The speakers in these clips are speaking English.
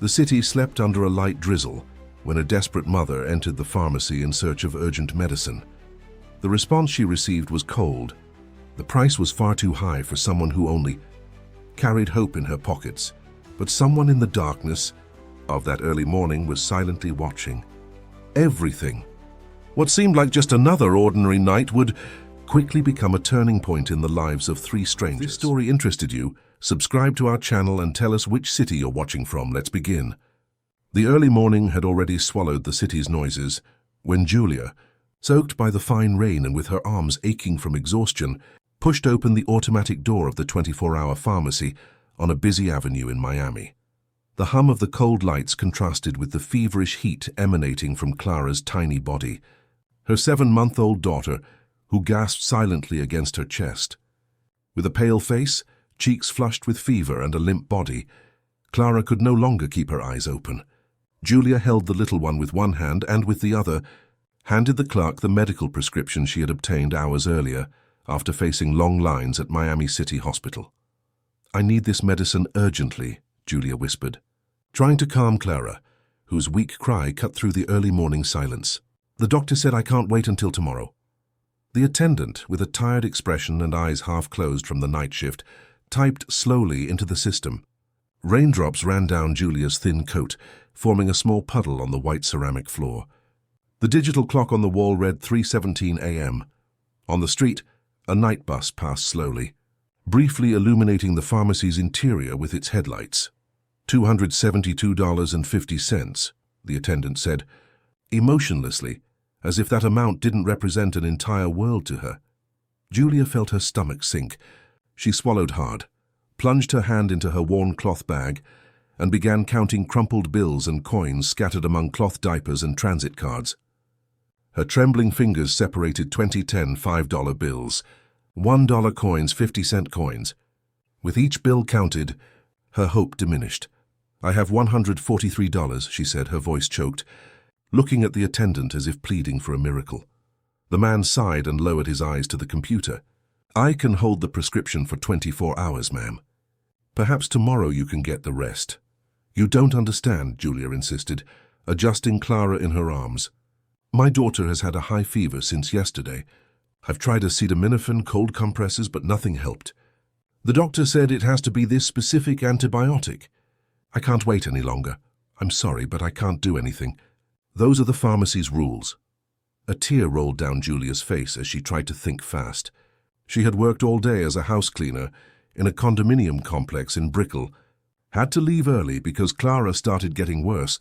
The city slept under a light drizzle when a desperate mother entered the pharmacy in search of urgent medicine. The response she received was cold. The price was far too high for someone who only carried hope in her pockets, but someone in the darkness of that early morning was silently watching. Everything. What seemed like just another ordinary night would quickly become a turning point in the lives of three strangers. If this story interested you, subscribe to our channel and tell us which city you're watching from. Let's begin. The early morning had already swallowed the city's noises when Julia, soaked by the fine rain and with her arms aching from exhaustion, pushed open the automatic door of the 24-hour pharmacy on a busy avenue in Miami. The hum of the cold lights contrasted with the feverish heat emanating from Clara's tiny body. Her 7-month-old daughter, who gasped silently against her chest. With a pale face, cheeks flushed with fever and a limp body, Clara could no longer keep her eyes open. Julia held the little one with one hand and with the other handed the clerk the medical prescription she had obtained hours earlier after facing long lines at Miami City Hospital. "I need this medicine urgently," Julia whispered, trying to calm Clara, whose weak cry cut through the early morning silence. "The doctor said I can't wait until tomorrow." The attendant, with a tired expression and eyes half closed from the night shift, typed slowly into the system. Raindrops ran down Julia's thin coat, forming a small puddle on the white ceramic floor. The digital clock on the wall read 3:17 a.m. On the street, a night bus passed slowly, briefly illuminating the pharmacy's interior with its headlights. $272.50, the attendant said, emotionlessly, as if that amount didn't represent an entire world to her. Julia felt her stomach sink. She swallowed hard, plunged her hand into her worn cloth bag, and began counting crumpled bills and coins scattered among cloth diapers and transit cards. Her trembling fingers separated 2010 $5 bills, $1 coins, 50-cent coins. With each bill counted, her hope diminished. "I have $143, she said, her voice choked, looking at the attendant as if pleading for a miracle. The man sighed and lowered his eyes to the computer. "I can hold the prescription for 24 hours, ma'am. Perhaps tomorrow you can get the rest." "You don't understand," Julia insisted, adjusting Clara in her arms. "My daughter has had a high fever since yesterday. I've tried acetaminophen, cold compresses, but nothing helped. The doctor said it has to be this specific antibiotic. I can't wait any longer. I'm sorry, but I can't do anything. Those are the pharmacy's rules." A tear rolled down Julia's face as she tried to think fast. She had worked all day as a house cleaner in a condominium complex in Brickell, had to leave early because Clara started getting worse,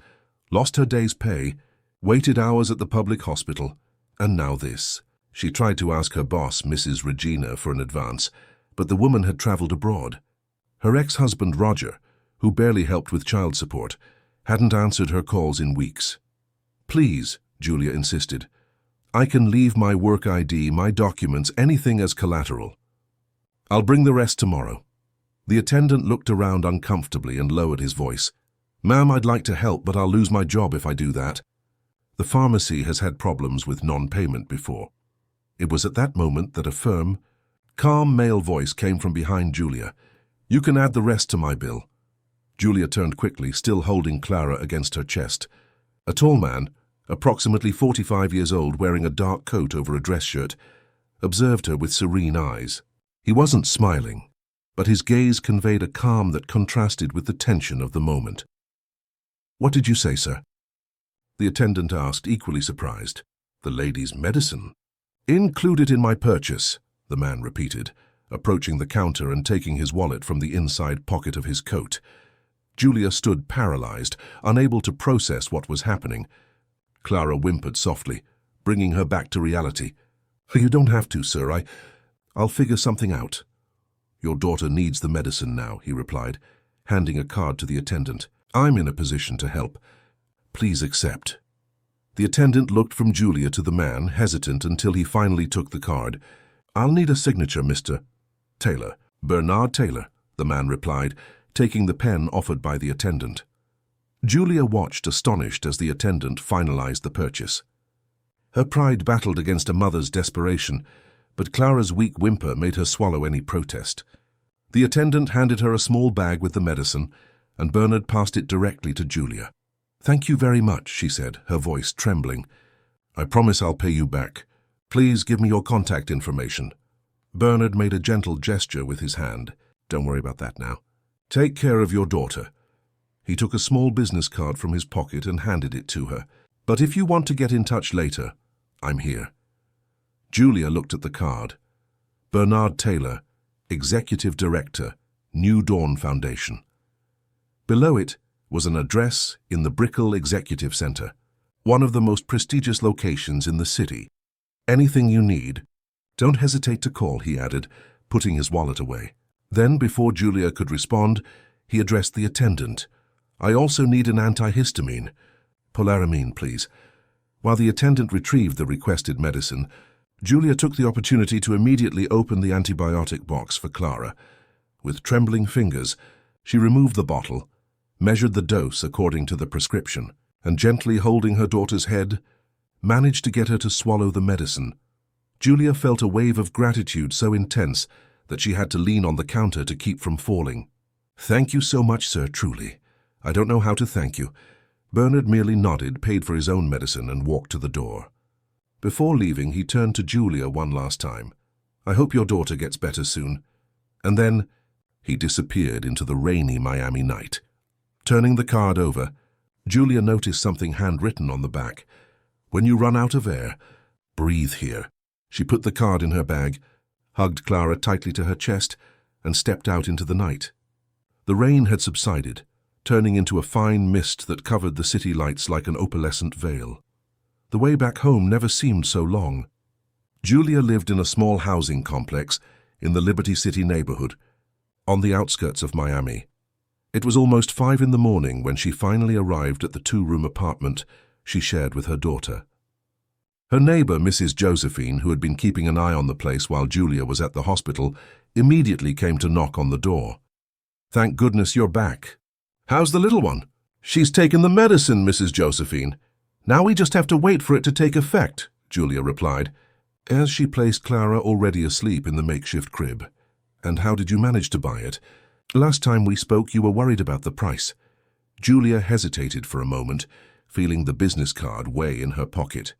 lost her day's pay, waited hours at the public hospital, and now this. She tried to ask her boss, Mrs. Regina, for an advance, but the woman had traveled abroad. Her ex-husband, Roger, who barely helped with child support, hadn't answered her calls in weeks. "Please," Julia insisted. "I can leave my work ID, my documents, anything as collateral. I'll bring the rest tomorrow." The attendant looked around uncomfortably and lowered his voice. "Ma'am, I'd like to help, but I'll lose my job if I do that." The pharmacy has had problems with non-payment before. It was at that moment that a firm, calm male voice came from behind Julia. "You can add the rest to my bill." Julia turned quickly, still holding Clara against her chest. A tall man, approximately 45 years old, wearing a dark coat over a dress shirt, observed her with serene eyes. He wasn't smiling, but his gaze conveyed a calm that contrasted with the tension of the moment. "What did you say, sir?" The attendant asked, equally surprised. "The lady's medicine." "Include it in my purchase," the man repeated, approaching the counter and taking his wallet from the inside pocket of his coat. Julia stood paralyzed, unable to process what was happening. Clara whimpered softly, bringing her back to reality. "You don't have to, sir. I'll figure something out." "Your daughter needs the medicine now," he replied, handing a card to the attendant. "I'm in a position to help. Please accept." The attendant looked from Julia to the man, hesitant until he finally took the card. "I'll need a signature, Mr. Taylor." "Bernard Taylor," the man replied, taking the pen offered by the attendant. Julia watched astonished as the attendant finalized the purchase. Her pride battled against a mother's desperation, but Clara's weak whimper made her swallow any protest. The attendant handed her a small bag with the medicine, and Bernard passed it directly to Julia. "Thank you very much," she said, her voice trembling. "I promise I'll pay you back. Please give me your contact information." Bernard made a gentle gesture with his hand. "Don't worry about that now. Take care of your daughter." He took a small business card from his pocket and handed it to her. "But if you want to get in touch later, I'm here." Julia looked at the card. Bernard Taylor, Executive Director, New Dawn Foundation. Below it was an address in the Brickell Executive Center, one of the most prestigious locations in the city. "Anything you need, don't hesitate to call," he added, putting his wallet away. Then, before Julia could respond, he addressed the attendant. "I also need an antihistamine. Polaramine, please." While the attendant retrieved the requested medicine, Julia took the opportunity to immediately open the antibiotic box for Clara. With trembling fingers, she removed the bottle, measured the dose according to the prescription, and gently holding her daughter's head, managed to get her to swallow the medicine. Julia felt a wave of gratitude so intense that she had to lean on the counter to keep from falling. "Thank you so much, sir, truly. I don't know how to thank you." Bernard merely nodded, paid for his own medicine, and walked to the door. Before leaving, he turned to Julia one last time. "I hope your daughter gets better soon." And then he disappeared into the rainy Miami night. Turning the card over, Julia noticed something handwritten on the back. "When you run out of air, breathe here." She put the card in her bag, hugged Clara tightly to her chest, and stepped out into the night. The rain had subsided, turning into a fine mist that covered the city lights like an opalescent veil. The way back home never seemed so long. Julia lived in a small housing complex in the Liberty City neighborhood, on the outskirts of Miami. It was almost 5 in the morning when she finally arrived at the 2-room apartment she shared with her daughter. Her neighbor, Mrs. Josephine, who had been keeping an eye on the place while Julia was at the hospital, immediately came to knock on the door. "Thank goodness you're back." "How's the little one?" "She's taken the medicine, Mrs. Josephine. Now we just have to wait for it to take effect," Julia replied, as she placed Clara already asleep in the makeshift crib. "And how did you manage to buy it? Last time we spoke, you were worried about the price." Julia hesitated for a moment, feeling the business card weigh in her pocket.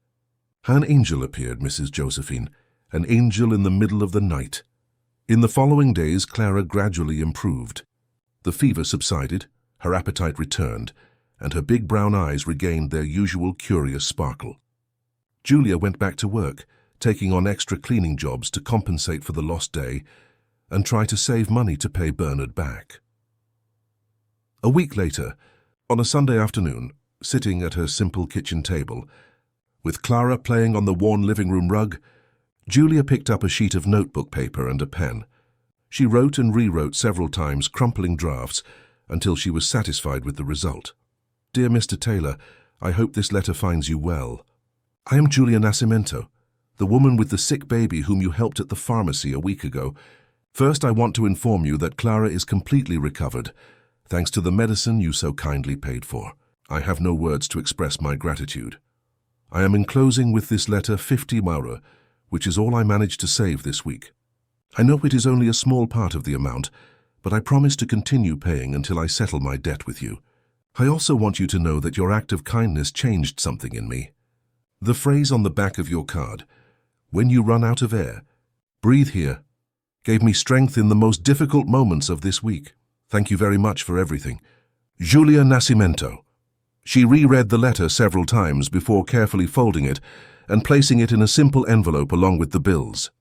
"An angel appeared, Mrs. Josephine, an angel in the middle of the night." In the following days, Clara gradually improved. The fever subsided, her appetite returned, and her big brown eyes regained their usual curious sparkle. Julia went back to work, taking on extra cleaning jobs to compensate for the lost day and try to save money to pay Bernard back. A week later, on a Sunday afternoon, sitting at her simple kitchen table, with Clara playing on the worn living room rug, Julia picked up a sheet of notebook paper and a pen. She wrote and rewrote several times, crumpling drafts, until she was satisfied with the result. "Dear Mr. Taylor, I hope this letter finds you well. I am Julia Nascimento, the woman with the sick baby whom you helped at the pharmacy a week ago. First, I want to inform you that Clara is completely recovered, thanks to the medicine you so kindly paid for. I have no words to express my gratitude. I am enclosing with this letter 50 maura, which is all I managed to save this week. I know it is only a small part of the amount, but I promise to continue paying until I settle my debt with you. I also want you to know that your act of kindness changed something in me. The phrase on the back of your card, 'When you run out of air, breathe here,' gave me strength in the most difficult moments of this week. Thank you very much for everything. Julia Nascimento." She reread the letter several times before carefully folding it and placing it in a simple envelope along with the bills.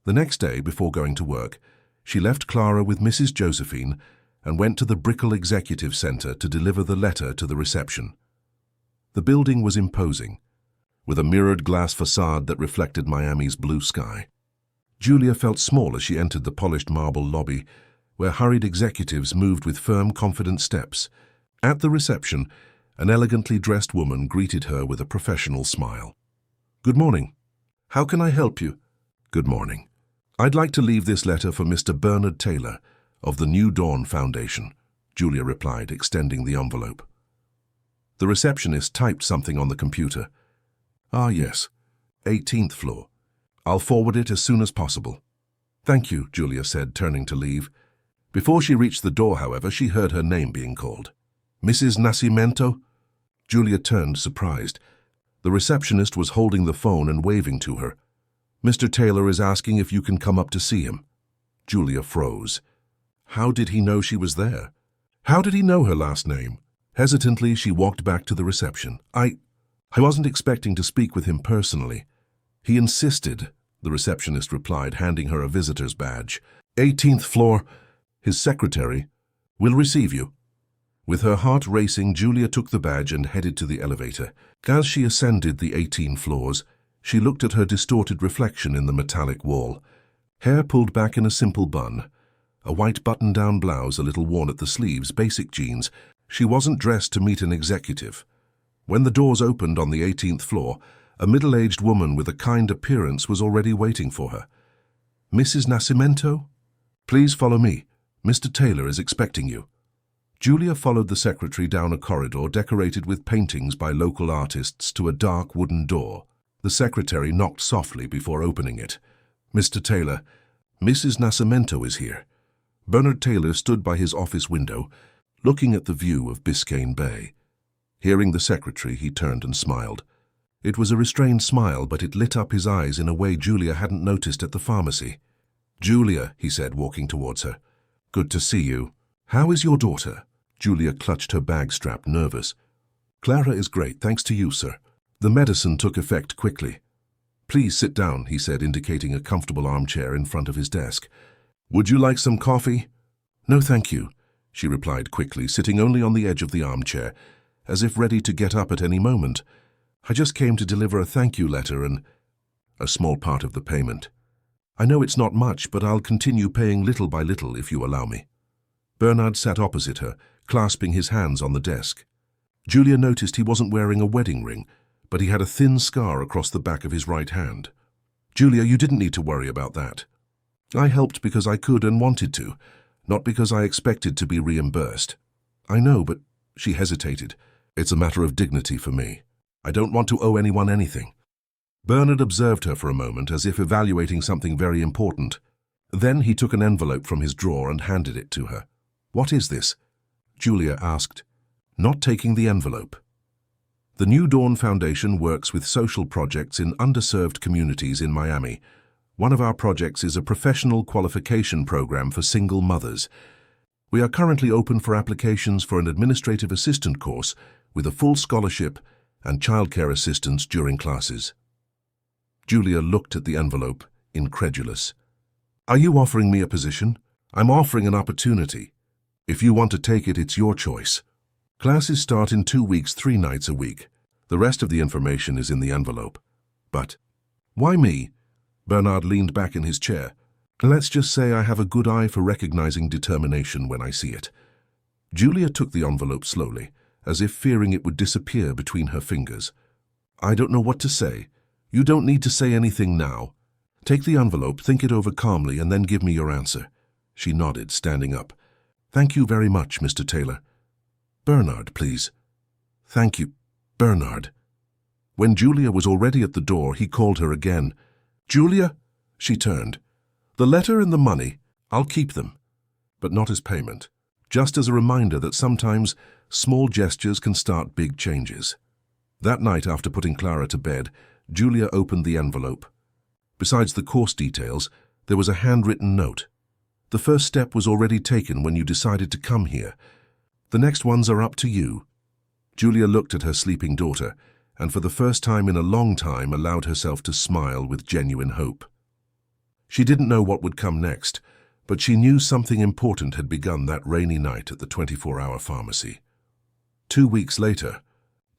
The next day, before going to work, she left Clara with Mrs. Josephine and went to the Brickell Executive Center to deliver the letter to the reception. The building was imposing, with a mirrored glass facade that reflected Miami's blue sky. Julia felt small as she entered the polished marble lobby, where hurried executives moved with firm, confident steps. At the reception, an elegantly dressed woman greeted her with a professional smile. "Good morning. How can I help you?" "Good morning. I'd like to leave this letter for Mr. Bernard Taylor of the New Dawn Foundation," Julia replied, extending the envelope. The receptionist typed something on the computer. "Ah, yes. 18th floor. I'll forward it as soon as possible." "Thank you," Julia said, turning to leave. Before she reached the door, however, she heard her name being called. "Mrs. Nascimento?" Julia turned, surprised. The receptionist was holding the phone and waving to her. "Mr. Taylor is asking if you can come up to see him." Julia froze. How did he know she was there? How did he know her last name? Hesitantly, she walked back to the reception. I wasn't expecting to speak with him personally." "He insisted," the receptionist replied, handing her a visitor's badge. "18th floor. His secretary will receive you." With her heart racing, Julia took the badge and headed to the elevator. As she ascended the 18 floors, she looked at her distorted reflection in the metallic wall. Hair pulled back in a simple bun. A white button-down blouse, a little worn at the sleeves, basic jeans. She wasn't dressed to meet an executive. When the doors opened on the 18th floor, a middle-aged woman with a kind appearance was already waiting for her. "Mrs. Nascimento? Please follow me. Mr. Taylor is expecting you." Julia followed the secretary down a corridor decorated with paintings by local artists to a dark wooden door. The secretary knocked softly before opening it. "Mr. Taylor, Mrs. Nascimento is here." Bernard Taylor stood by his office window, looking at the view of Biscayne Bay. Hearing the secretary, he turned and smiled. It was a restrained smile, but it lit up his eyes in a way Julia hadn't noticed at the pharmacy. "Julia," he said, walking towards her. "Good to see you. How is your daughter?" Julia clutched her bag strap, nervous. "Clara is great, thanks to you, sir." The medicine took effect quickly. "Please sit down," he said, indicating a comfortable armchair in front of his desk. "Would you like some coffee?" "No, thank you," she replied quickly, sitting only on the edge of the armchair, as if ready to get up at any moment. "I just came to deliver a thank you letter and a small part of the payment. I know it's not much, but I'll continue paying little by little if you allow me." Bernard sat opposite her, clasping his hands on the desk. Julia noticed he wasn't wearing a wedding ring, but he had a thin scar across the back of his right hand. "Julia, you didn't need to worry about that. I helped because I could and wanted to, not because I expected to be reimbursed." "I know, but—" she hesitated. "It's a matter of dignity for me. I don't want to owe anyone anything." Bernard observed her for a moment, as if evaluating something very important. Then he took an envelope from his drawer and handed it to her. "What is this?" Julia asked, not taking the envelope. "The New Dawn Foundation works with social projects in underserved communities in Miami. One of our projects is a professional qualification program for single mothers. We are currently open for applications for an administrative assistant course with a full scholarship and childcare assistance during classes." Julia looked at the envelope, incredulous. "Are you offering me a position? I'm offering an opportunity. If you want to take it, it's your choice. Classes start in 2 weeks, 3 nights a week. The rest of the information is in the envelope." "But why me?" Bernard leaned back in his chair. "Let's just say I have a good eye for recognizing determination when I see it." Julia took the envelope slowly, as if fearing it would disappear between her fingers. "I don't know what to say. You don't need to say anything now. Take the envelope, think it over calmly, and then give me your answer." She nodded, standing up. "Thank you very much, Mr. Taylor." "Bernard, please." "Thank you, Bernard." When Julia was already at the door, he called her again. "Julia?" She turned. "The letter and the money, I'll keep them. But not as payment. Just as a reminder that sometimes small gestures can start big changes." That night, after putting Clara to bed, Julia opened the envelope. Besides the course details, there was a handwritten note. "The first step was already taken when you decided to come here. The next ones are up to you." Julia looked at her sleeping daughter, and for the first time in a long time allowed herself to smile with genuine hope. She didn't know what would come next, but she knew something important had begun that rainy night at the 24-hour pharmacy. 2 weeks later,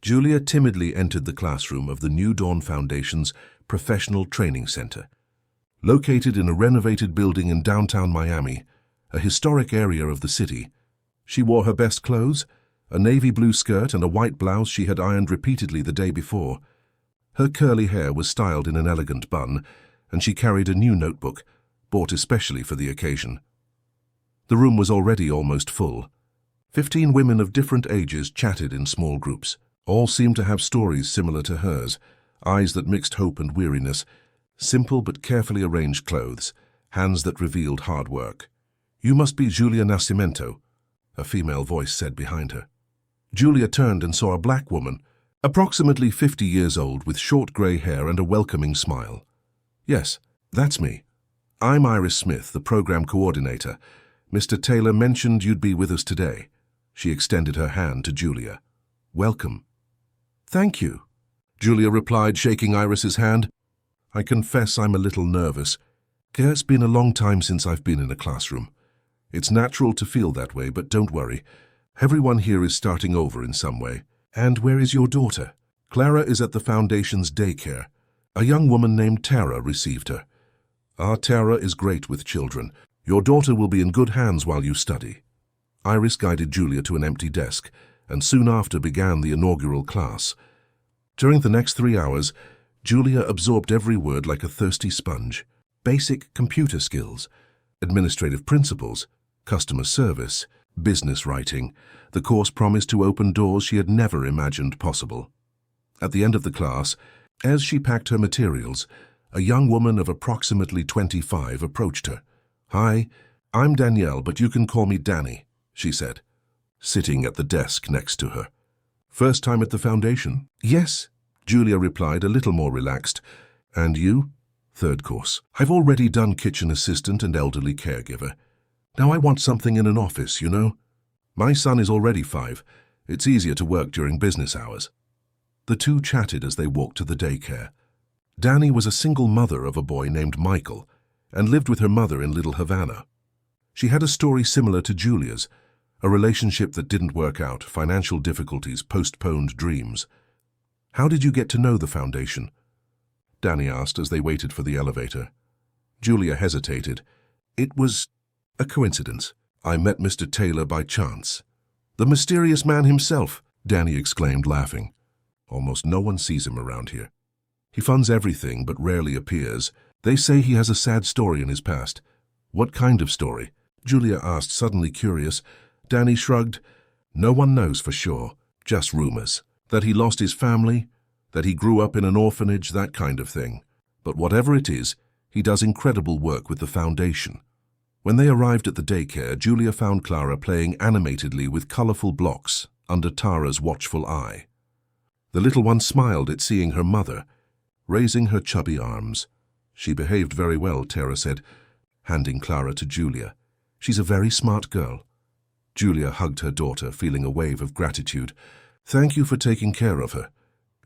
Julia timidly entered the classroom of the New Dawn Foundation's Professional Training Center. Located in a renovated building in downtown Miami, a historic area of the city, she wore her best clothes, a navy blue skirt and a white blouse she had ironed repeatedly the day before. Her curly hair was styled in an elegant bun, and she carried a new notebook, bought especially for the occasion. The room was already almost full. 15 women of different ages chatted in small groups. All seemed to have stories similar to hers, eyes that mixed hope and weariness, simple but carefully arranged clothes, hands that revealed hard work. "You must be Julia Nascimento," a female voice said behind her. Julia turned and saw a black woman, approximately 50 years old, with short grey hair and a welcoming smile. "Yes, that's me. I'm Iris Smith, the program coordinator. Mr. Taylor mentioned you'd be with us today." She extended her hand to Julia. "Welcome." "Thank you," Julia replied, shaking Iris's hand. "I confess I'm a little nervous. It's been a long time since I've been in a classroom. It's natural to feel that way, but don't worry. Everyone here is starting over in some way." "And where is your daughter?" "Clara is at the Foundation's daycare. A young woman named Tara received her." Tara is great with children. Your daughter will be in good hands while you study." Iris guided Julia to an empty desk, and soon after began the inaugural class. During the next 3 hours, Julia absorbed every word like a thirsty sponge. Basic computer skills, administrative principles, customer service, business writing. The course promised to open doors she had never imagined possible. At the end of the class, as she packed her materials, a young woman of approximately 25 approached her. "Hi, I'm Danielle, but you can call me Danny," she said, sitting at the desk next to her. "First time at the Foundation?" "Yes," Julia replied, a little more relaxed. "And you?" "Third course. I've already done kitchen assistant and elderly caregiver. Now I want something in an office, you know. My son is already 5. It's easier to work during business hours." The two chatted as they walked to the daycare. Danny was a single mother of a boy named Michael and lived with her mother in Little Havana. She had a story similar to Julia's, a relationship that didn't work out, financial difficulties, postponed dreams. "How did you get to know the Foundation?" Danny asked as they waited for the elevator. Julia hesitated. "It was a coincidence. I met Mr. Taylor by chance." "The mysterious man himself," Danny exclaimed, laughing. "Almost no one sees him around here. He funds everything but rarely appears. They say he has a sad story in his past." "What kind of story?" Julia asked, suddenly curious. Danny shrugged. "No one knows for sure. Just rumors. That he lost his family, that he grew up in an orphanage, that kind of thing. But whatever it is, he does incredible work with the Foundation." When they arrived at the daycare, Julia found Clara playing animatedly with colorful blocks under Tara's watchful eye. The little one smiled at seeing her mother, raising her chubby arms. "She behaved very well," Tara said, handing Clara to Julia. "She's a very smart girl." Julia hugged her daughter, feeling a wave of gratitude. "Thank you for taking care of her."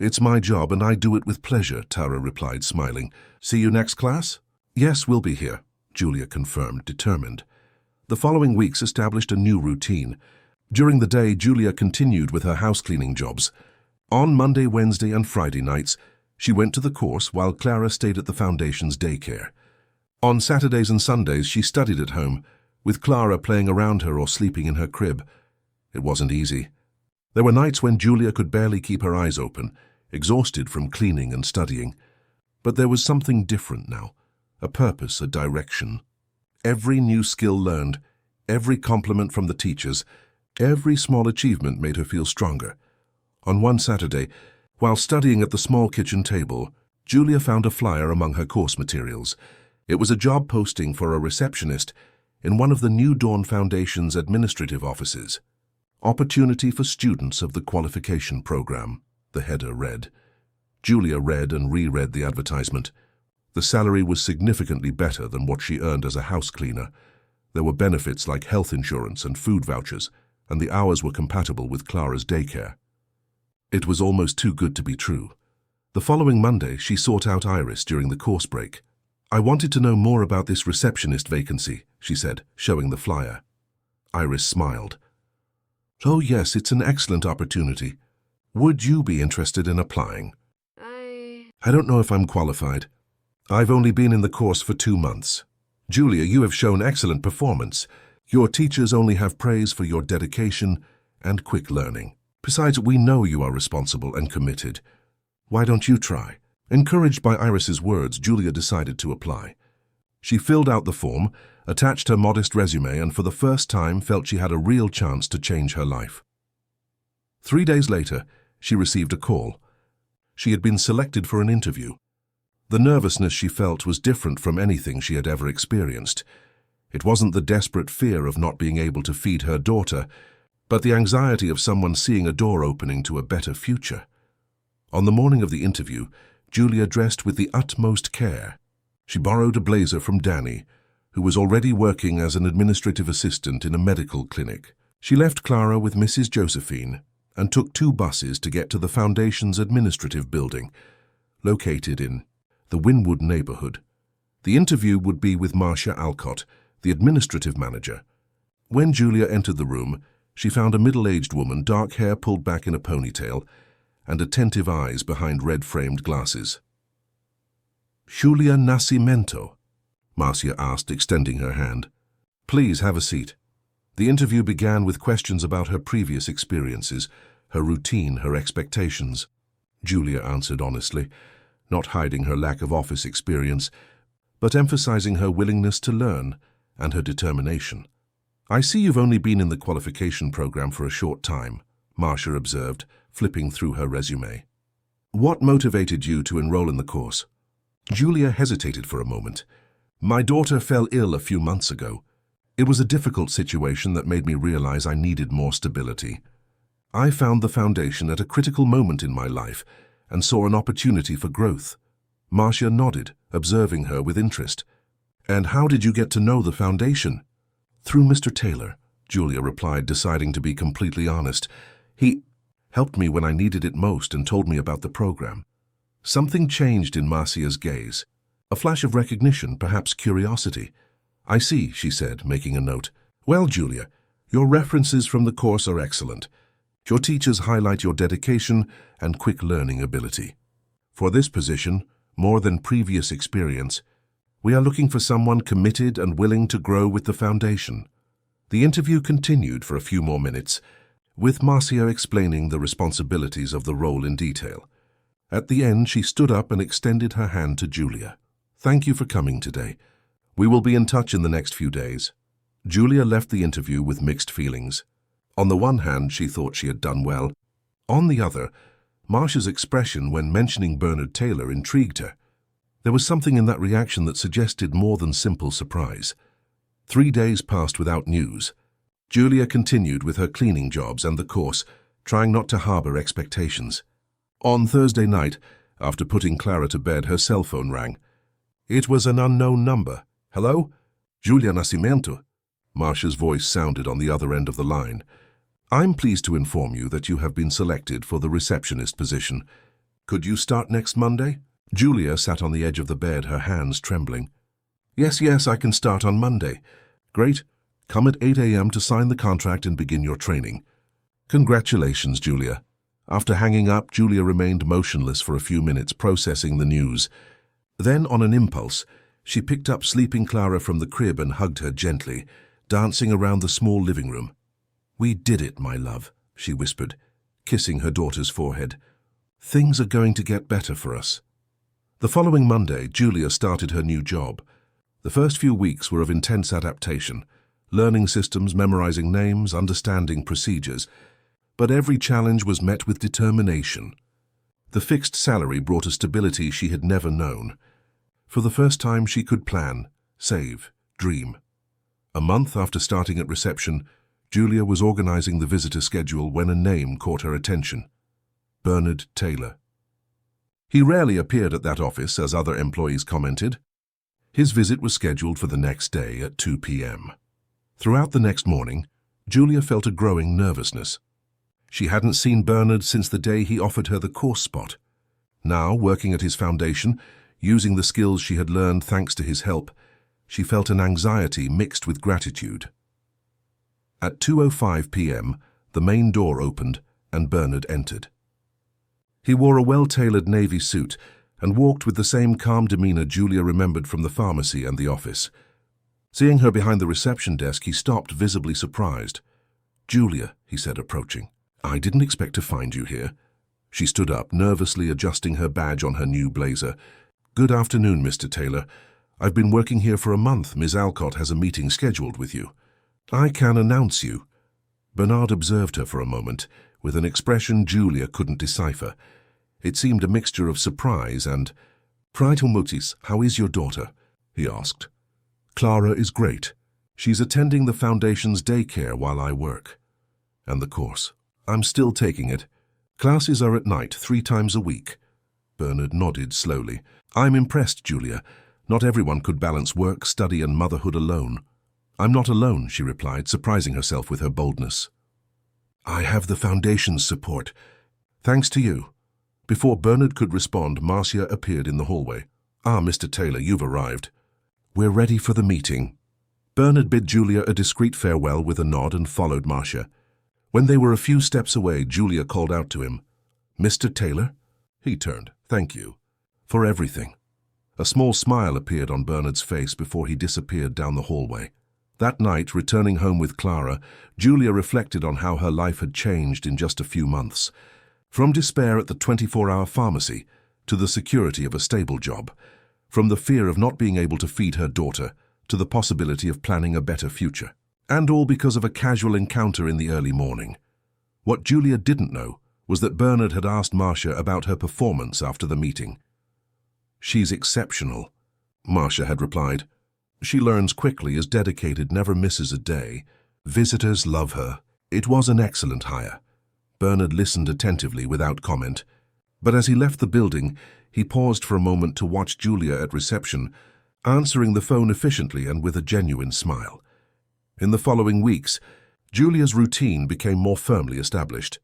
"It's my job and I do it with pleasure," Tara replied, smiling. "See you next class?" "Yes, we'll be here," Julia confirmed, determined. The following weeks established a new routine. During the day, Julia continued with her house-cleaning jobs. On Monday, Wednesday, and Friday nights, she went to the course while Clara stayed at the Foundation's daycare. On Saturdays and Sundays, she studied at home, with Clara playing around her or sleeping in her crib. It wasn't easy. There were nights when Julia could barely keep her eyes open, exhausted from cleaning and studying. But there was something different now, a purpose, a direction. Every new skill learned, every compliment from the teachers, every small achievement made her feel stronger. On one Saturday, while studying at the small kitchen table, Julia found a flyer among her course materials. It was a job posting for a receptionist in one of the New Dawn Foundation's administrative offices. "Opportunity for students of the qualification program," the header read. Julia read and reread the advertisement. The salary was significantly better than what she earned as a house cleaner. There were benefits like health insurance and food vouchers, and the hours were compatible with Clara's daycare. It was almost too good to be true. The following Monday, she sought out Iris during the course break. "I wanted to know more about this receptionist vacancy," she said, showing the flyer. Iris smiled. "Oh yes, it's an excellent opportunity. Would you be interested in applying?" I don't know if I'm qualified. I've only been in the course for 2 months. Julia, you have shown excellent performance. Your teachers only have praise for your dedication and quick learning. Besides, we know you are responsible and committed. Why don't you try?" Encouraged by Iris's words, Julia decided to apply. She filled out the form, attached her modest resume, and for the first time felt she had a real chance to change her life. 3 days later, she received a call. She had been selected for an interview. The nervousness she felt was different from anything she had ever experienced. It wasn't the desperate fear of not being able to feed her daughter, but the anxiety of someone seeing a door opening to a better future. On the morning of the interview, Julia dressed with the utmost care. She borrowed a blazer from Danny, who was already working as an administrative assistant in a medical clinic. She left Clara with Mrs. Josephine and took 2 buses to get to the Foundation's administrative building, located in the Wynwood neighborhood. The interview would be with Marcia Alcott, the administrative manager. When Julia entered the room, she found a middle-aged woman, dark hair pulled back in a ponytail, and attentive eyes behind red-framed glasses. "Julia Nascimento?" Marcia asked, extending her hand. "Please have a seat." The interview began with questions about her previous experiences, her routine, her expectations. Julia answered honestly, not hiding her lack of office experience, but emphasizing her willingness to learn and her determination. "I see you've only been in the qualification program for a short time," Marcia observed, flipping through her resume. "What motivated you to enroll in the course?" Julia hesitated for a moment. "My daughter fell ill a few months ago. It was a difficult situation that made me realize I needed more stability. I found the Foundation at a critical moment in my life and saw an opportunity for growth." Marcia nodded, observing her with interest. "And how did you get to know the Foundation?" "Through Mr. Taylor," Julia replied, deciding to be completely honest. "He helped me when I needed it most and told me about the program." Something changed in Marcia's gaze. A flash of recognition, perhaps curiosity. "I see," she said, making a note. "Well, Julia, your references from the course are excellent. Your teachers highlight your dedication and quick learning ability. For this position, more than previous experience, we are looking for someone committed and willing to grow with the Foundation." The interview continued for a few more minutes, with Marcia explaining the responsibilities of the role in detail. At the end, she stood up and extended her hand to Julia. "Thank you for coming today. We will be in touch in the next few days." Julia left the interview with mixed feelings. On the one hand, she thought she had done well. On the other, Marcia's expression when mentioning Bernard Taylor intrigued her. There was something in that reaction that suggested more than simple surprise. 3 days passed without news. Julia continued with her cleaning jobs and the course, trying not to harbor expectations. On Thursday night, after putting Clara to bed, her cell phone rang. It was an unknown number. "Hello? Julia Nascimento?" Marcia's voice sounded on the other end of the line. "I'm pleased to inform you that you have been selected for the receptionist position. Could you start next Monday?" Julia sat on the edge of the bed, her hands trembling. Yes, I can start on Monday." "Great. Come at 8 a.m. to sign the contract and begin your training." "Congratulations, Julia." After hanging up, Julia remained motionless for a few minutes, processing the news. Then, on an impulse, she picked up sleeping Clara from the crib and hugged her gently, dancing around the small living room. "We did it, my love," she whispered, kissing her daughter's forehead. "Things are going to get better for us." The following Monday, Julia started her new job. The first few weeks were of intense adaptation, learning systems, memorizing names, understanding procedures. But every challenge was met with determination. The fixed salary brought a stability she had never known. For the first time, she could plan, save, dream. A month after starting at reception, Julia was organizing the visitor schedule when a name caught her attention. Bernard Taylor. He rarely appeared at that office, as other employees commented. His visit was scheduled for the next day at 2 p.m. Throughout the next morning, Julia felt a growing nervousness. She hadn't seen Bernard since the day he offered her the course spot. Now, working at his foundation, using the skills she had learned thanks to his help, she felt an anxiety mixed with gratitude. At 2:05 p.m., the main door opened and Bernard entered. He wore a well-tailored navy suit and walked with the same calm demeanor Julia remembered from the pharmacy and the office. Seeing her behind the reception desk, he stopped, visibly surprised. "Julia," he said, approaching. "I didn't expect to find you here." She stood up, nervously adjusting her badge on her new blazer. "Good afternoon, Mr. Taylor. I've been working here for a month. Ms. Alcott has a meeting scheduled with you." "I can announce you." Bernard observed her for a moment, with an expression Julia couldn't decipher. It seemed a mixture of surprise and... "Pride Motis, how is your daughter?" he asked. "Clara is great. She's attending the foundation's daycare while I work. And the course? I'm still taking it. Classes are at night 3 times a week. Bernard nodded slowly. I'm impressed, Julia. Not everyone could balance work, study, and motherhood alone. I'm not alone, she replied, surprising herself with her boldness. I have the foundation's support. Thanks to you. Before Bernard could respond, Marcia appeared in the hallway. Ah, Mr. Taylor, you've arrived. We're ready for the meeting. Bernard bid Julia a discreet farewell with a nod and followed Marcia. When they were a few steps away, Julia called out to him. Mr. Taylor? He turned. Thank you. For everything. A small smile appeared on Bernard's face before he disappeared down the hallway. That night, returning home with Clara, Julia reflected on how her life had changed in just a few months. From despair at the 24-hour pharmacy to the security of a stable job. From the fear of not being able to feed her daughter to the possibility of planning a better future. And all because of a casual encounter in the early morning. What Julia didn't know was that Bernard had asked Marcia about her performance after the meeting. She's exceptional, Marcia had replied. She learns quickly, is dedicated, never misses a day. Visitors love her. It was an excellent hire. Bernard listened attentively without comment. But as he left the building, he paused for a moment to watch Julia at reception, answering the phone efficiently and with a genuine smile. In the following weeks, Julia's routine became more firmly established.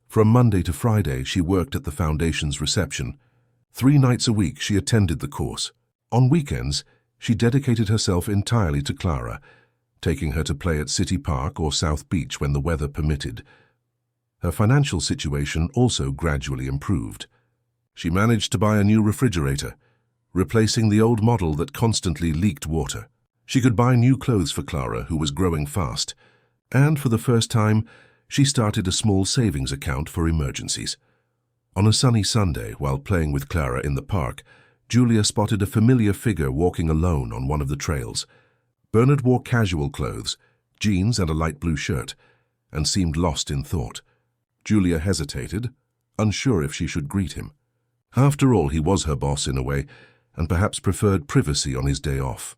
From Monday to Friday, she worked at the foundation's reception. 3 nights a week, she attended the course. On weekends, she dedicated herself entirely to Clara, taking her to play at City Park or South Beach when the weather permitted. Her financial situation also gradually improved. She managed to buy a new refrigerator, replacing the old model that constantly leaked water. She could buy new clothes for Clara, who was growing fast, and for the first time, she started a small savings account for emergencies. On a sunny Sunday, while playing with Clara in the park, Julia spotted a familiar figure walking alone on one of the trails. Bernard wore casual clothes, jeans and a light blue shirt, and seemed lost in thought. Julia hesitated, unsure if she should greet him. After all, he was her boss in a way, and perhaps preferred privacy on his day off.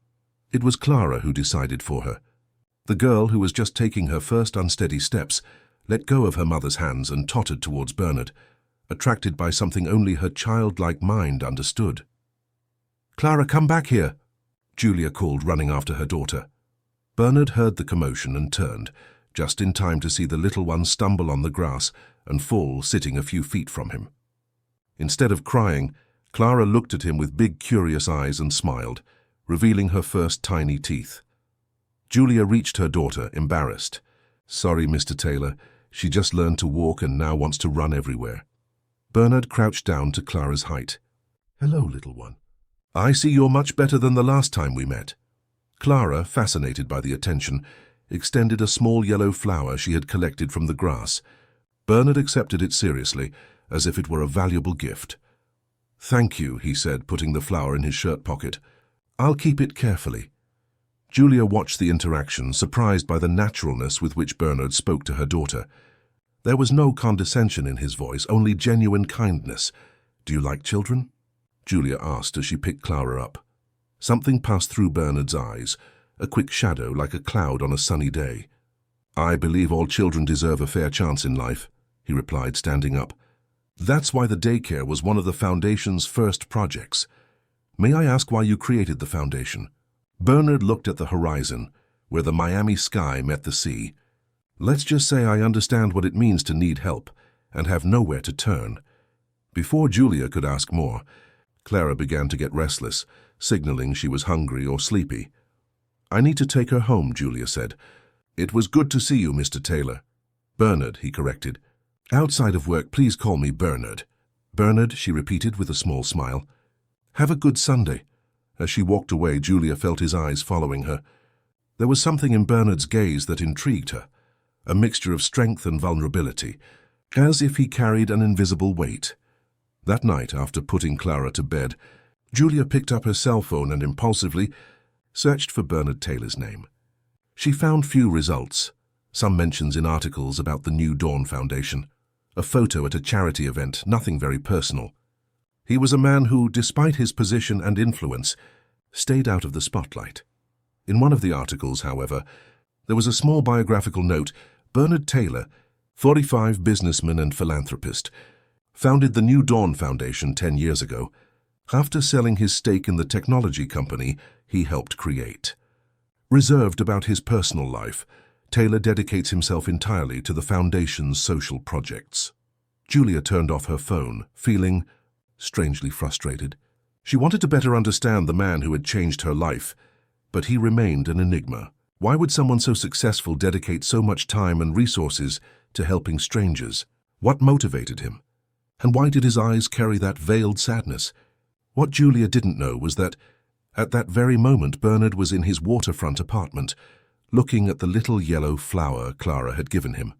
It was Clara who decided for her. The girl, who was just taking her first unsteady steps, let go of her mother's hands and tottered towards Bernard, attracted by something only her childlike mind understood. "Clara, come back here," Julia called, running after her daughter. Bernard heard the commotion and turned, just in time to see the little one stumble on the grass and fall, sitting a few feet from him. Instead of crying, Clara looked at him with big, curious eyes and smiled, revealing her first tiny teeth. Julia reached her daughter, embarrassed. "Sorry, Mr. Taylor. She just learned to walk and now wants to run everywhere." Bernard crouched down to Clara's height. "Hello, little one. I see you're much better than the last time we met." Clara, fascinated by the attention, extended a small yellow flower she had collected from the grass. Bernard accepted it seriously, as if it were a valuable gift. "Thank you," he said, putting the flower in his shirt pocket. "I'll keep it carefully." Julia watched the interaction, surprised by the naturalness with which Bernard spoke to her daughter. There was no condescension in his voice, only genuine kindness. "Do you like children?" Julia asked as she picked Clara up. Something passed through Bernard's eyes, a quick shadow like a cloud on a sunny day. "I believe all children deserve a fair chance in life," he replied, standing up. "That's why the daycare was one of the Foundation's first projects. May I ask why you created the Foundation?" Bernard looked at the horizon, where the Miami sky met the sea. "Let's just say I understand what it means to need help and have nowhere to turn." Before Julia could ask more, Clara began to get restless, signaling she was hungry or sleepy. "I need to take her home," Julia said. "It was good to see you, Mr. Taylor." "Bernard," he corrected. "Outside of work, please call me Bernard." "Bernard," she repeated with a small smile. "Have a good Sunday." As she walked away, Julia felt his eyes following her. There was something in Bernard's gaze that intrigued her, a mixture of strength and vulnerability, as if he carried an invisible weight. That night, after putting Clara to bed, Julia picked up her cell phone and impulsively searched for Bernard Taylor's name. She found few results, some mentions in articles about the New Dawn Foundation, a photo at a charity event, nothing very personal. He was a man who, despite his position and influence, stayed out of the spotlight. In one of the articles, however, there was a small biographical note. Bernard Taylor, 45, businessman and philanthropist, founded the New Dawn Foundation 10 years ago, after selling his stake in the technology company he helped create. Reserved about his personal life, Taylor dedicates himself entirely to the foundation's social projects. Julia turned off her phone, feeling strangely frustrated. She wanted to better understand the man who had changed her life, but he remained an enigma. Why would someone so successful dedicate so much time and resources to helping strangers? What motivated him? And why did his eyes carry that veiled sadness? What Julia didn't know was that, at that very moment, Bernard was in his waterfront apartment, looking at the little yellow flower Clara had given him.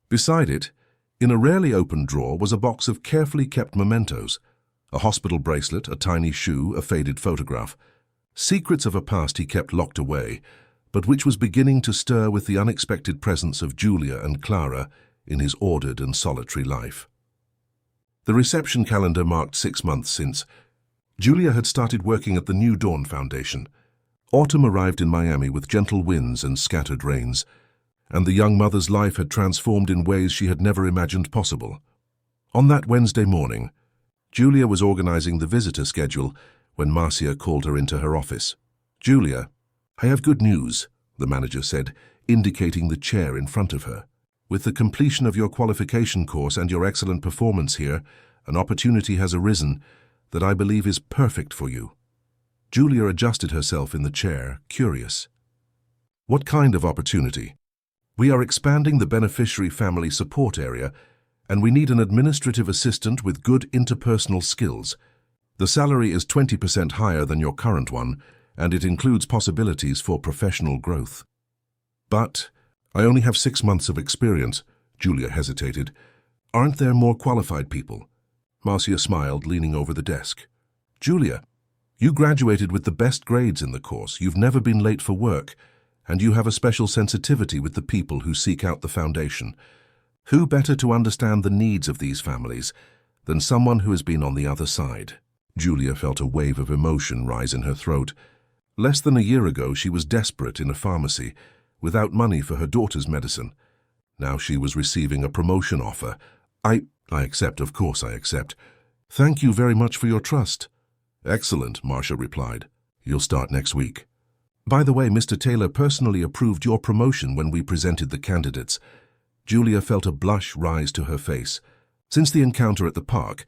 Beside it, in a rarely opened drawer, was a box of carefully kept mementos, a hospital bracelet, a tiny shoe, a faded photograph. Secrets of a past he kept locked away, but which was beginning to stir with the unexpected presence of Julia and Clara in his ordered and solitary life. The reception calendar marked 6 months since. Julia had started working at the New Dawn Foundation. Autumn arrived in Miami with gentle winds and scattered rains, and the young mother's life had transformed in ways she had never imagined possible. On that Wednesday morning, Julia was organizing the visitor schedule when Marcia called her into her office. "Julia, I have good news," the manager said, indicating the chair in front of her. "With the completion of your qualification course and your excellent performance here, an opportunity has arisen that I believe is perfect for you." Julia adjusted herself in the chair, curious. "What kind of opportunity?" "We are expanding the beneficiary family support area, and we need an administrative assistant with good interpersonal skills. The salary is 20% higher than your current one, and it includes possibilities for professional growth." "But I only have 6 months of experience," Julia hesitated. "Aren't there more qualified people?" Marcia smiled, leaning over the desk. "Julia, you graduated with the best grades in the course, you've never been late for work, and you have a special sensitivity with the people who seek out the foundation. Who better to understand the needs of these families than someone who has been on the other side?" Julia felt a wave of emotion rise in her throat. Less than a year ago, she was desperate in a pharmacy, without money for her daughter's medicine. Now she was receiving a promotion offer. I accept, of course I accept. Thank you very much for your trust." "Excellent," Marcia replied. "You'll start next week." "By the way, Mr. Taylor personally approved your promotion when we presented the candidates." Julia felt a blush rise to her face. Since the encounter at the park,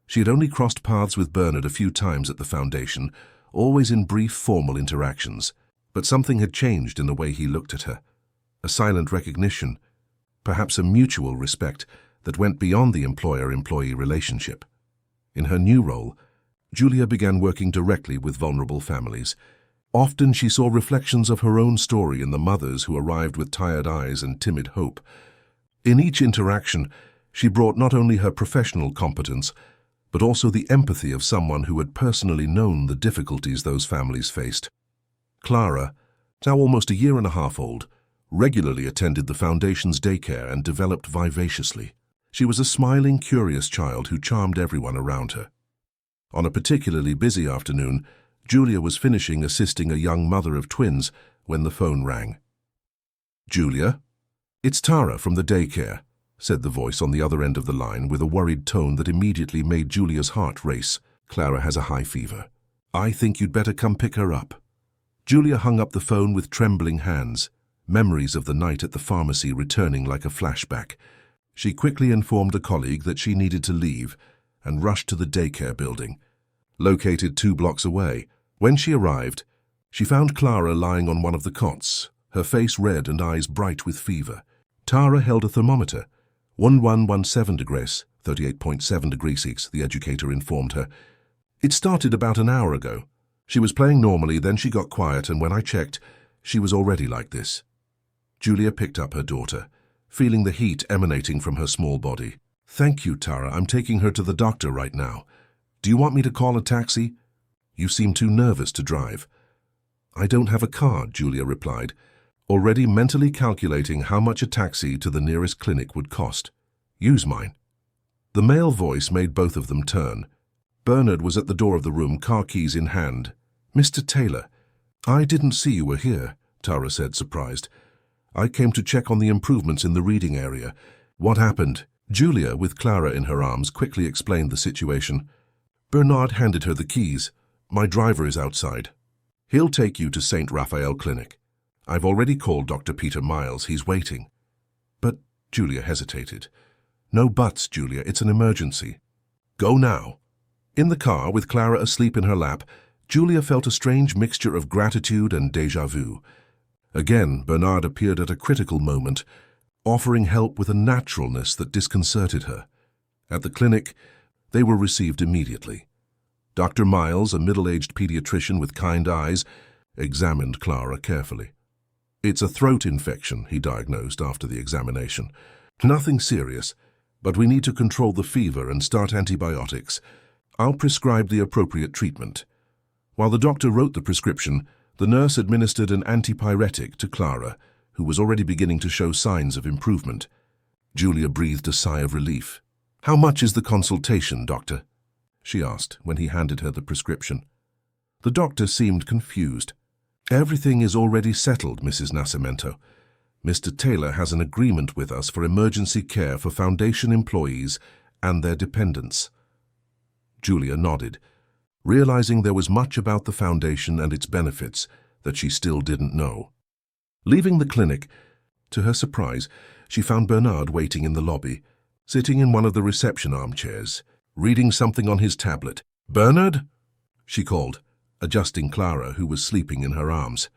she had only crossed paths with Bernard a few times at the foundation, always in brief formal interactions. But something had changed in the way he looked at her. A silent recognition, perhaps a mutual respect that went beyond the employer-employee relationship. In her new role, Julia began working directly with vulnerable families. Often she saw reflections of her own story in the mothers who arrived with tired eyes and timid hope. In each interaction, she brought not only her professional competence, but also the empathy of someone who had personally known the difficulties those families faced. Clara, now almost a year and a half old, regularly attended the foundation's daycare and developed vivaciously. She was a smiling, curious child who charmed everyone around her. On a particularly busy afternoon, Julia was finishing assisting a young mother of twins when the phone rang. "Julia? It's Tara from the daycare," said the voice on the other end of the line with a worried tone that immediately made Julia's heart race. "Clara has a high fever. I think you'd better come pick her up." Julia hung up the phone with trembling hands, memories of the night at the pharmacy returning like a flashback. She quickly informed a colleague that she needed to leave and rushed to the daycare building, located 2 blocks away. When she arrived, she found Clara lying on one of the cots, her face red and eyes bright with fever. Tara held a thermometer. 1117 degrees, 38.7 degrees Celsius, the educator informed her. "It started about an hour ago. She was playing normally, then she got quiet, and when I checked, she was already like this." Julia picked up her daughter, feeling the heat emanating from her small body. "Thank you, Tara. I'm taking her to the doctor right now. Do you want me to call a taxi? You seem too nervous to drive." "I don't have a car," Julia replied, already mentally calculating how much a taxi to the nearest clinic would cost. "Use mine." The male voice made both of them turn. Bernard was at the door of the room, car keys in hand. "Mr. Taylor, "I didn't see you were here," Tara said, surprised. "I came to check on the improvements in the reading area. What happened?" Julia, with Clara in her arms, quickly explained the situation. Bernard handed her the keys. "My driver is outside. He'll take you to St. Raphael Clinic. I've already called Dr. Peter Miles. He's waiting." "But," Julia hesitated. "No buts, Julia. It's an emergency." "Go now." In the car, with Clara asleep in her lap, Julia felt a strange mixture of gratitude and déjà vu. Again, Bernard appeared at a critical moment, offering help with a naturalness that disconcerted her. At the clinic, they were received immediately. Dr. Miles, a middle-aged pediatrician with kind eyes, examined Clara carefully. "It's a throat infection," he diagnosed after the examination. "Nothing serious, but we need to control the fever and start antibiotics. I'll prescribe the appropriate treatment." While the doctor wrote the prescription, the nurse administered an antipyretic to Clara, who was already beginning to show signs of improvement. Julia breathed a sigh of relief. "How much is the consultation, doctor?" she asked when he handed her the prescription. The doctor seemed confused. "Everything is already settled, Mrs. Nascimento. Mr. Taylor has an agreement with us for emergency care for Foundation employees and their dependents." Julia nodded, realizing there was much about the Foundation and its benefits that she still didn't know. Leaving the clinic, to her surprise, she found Bernard waiting in the lobby, sitting in one of the reception armchairs, reading something on his tablet. "Bernard?" she called, adjusting Clara, who was sleeping in her arms.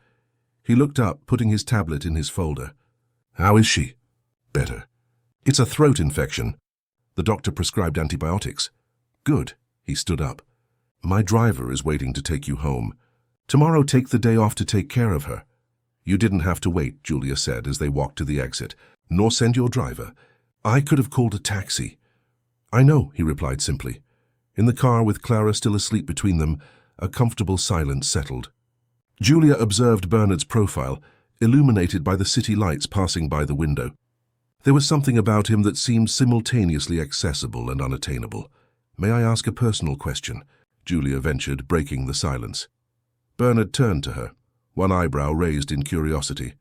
He looked up, putting his tablet in his folder. "How is she?" "Better. It's a throat infection. The doctor prescribed antibiotics." "Good." He stood up. "My driver is waiting to take you home. Tomorrow take the day off to take care of her." "You didn't have to wait," Julia said as they walked to the exit, "nor send your driver. I could have called a taxi." "I know," he replied simply. In the car, with Clara still asleep between them, a comfortable silence settled. Julia observed Bernard's profile, illuminated by the city lights passing by the window. There was something about him that seemed simultaneously accessible and unattainable. "May I ask a personal question?" Julia ventured, breaking the silence. Bernard turned to her, one eyebrow raised in curiosity.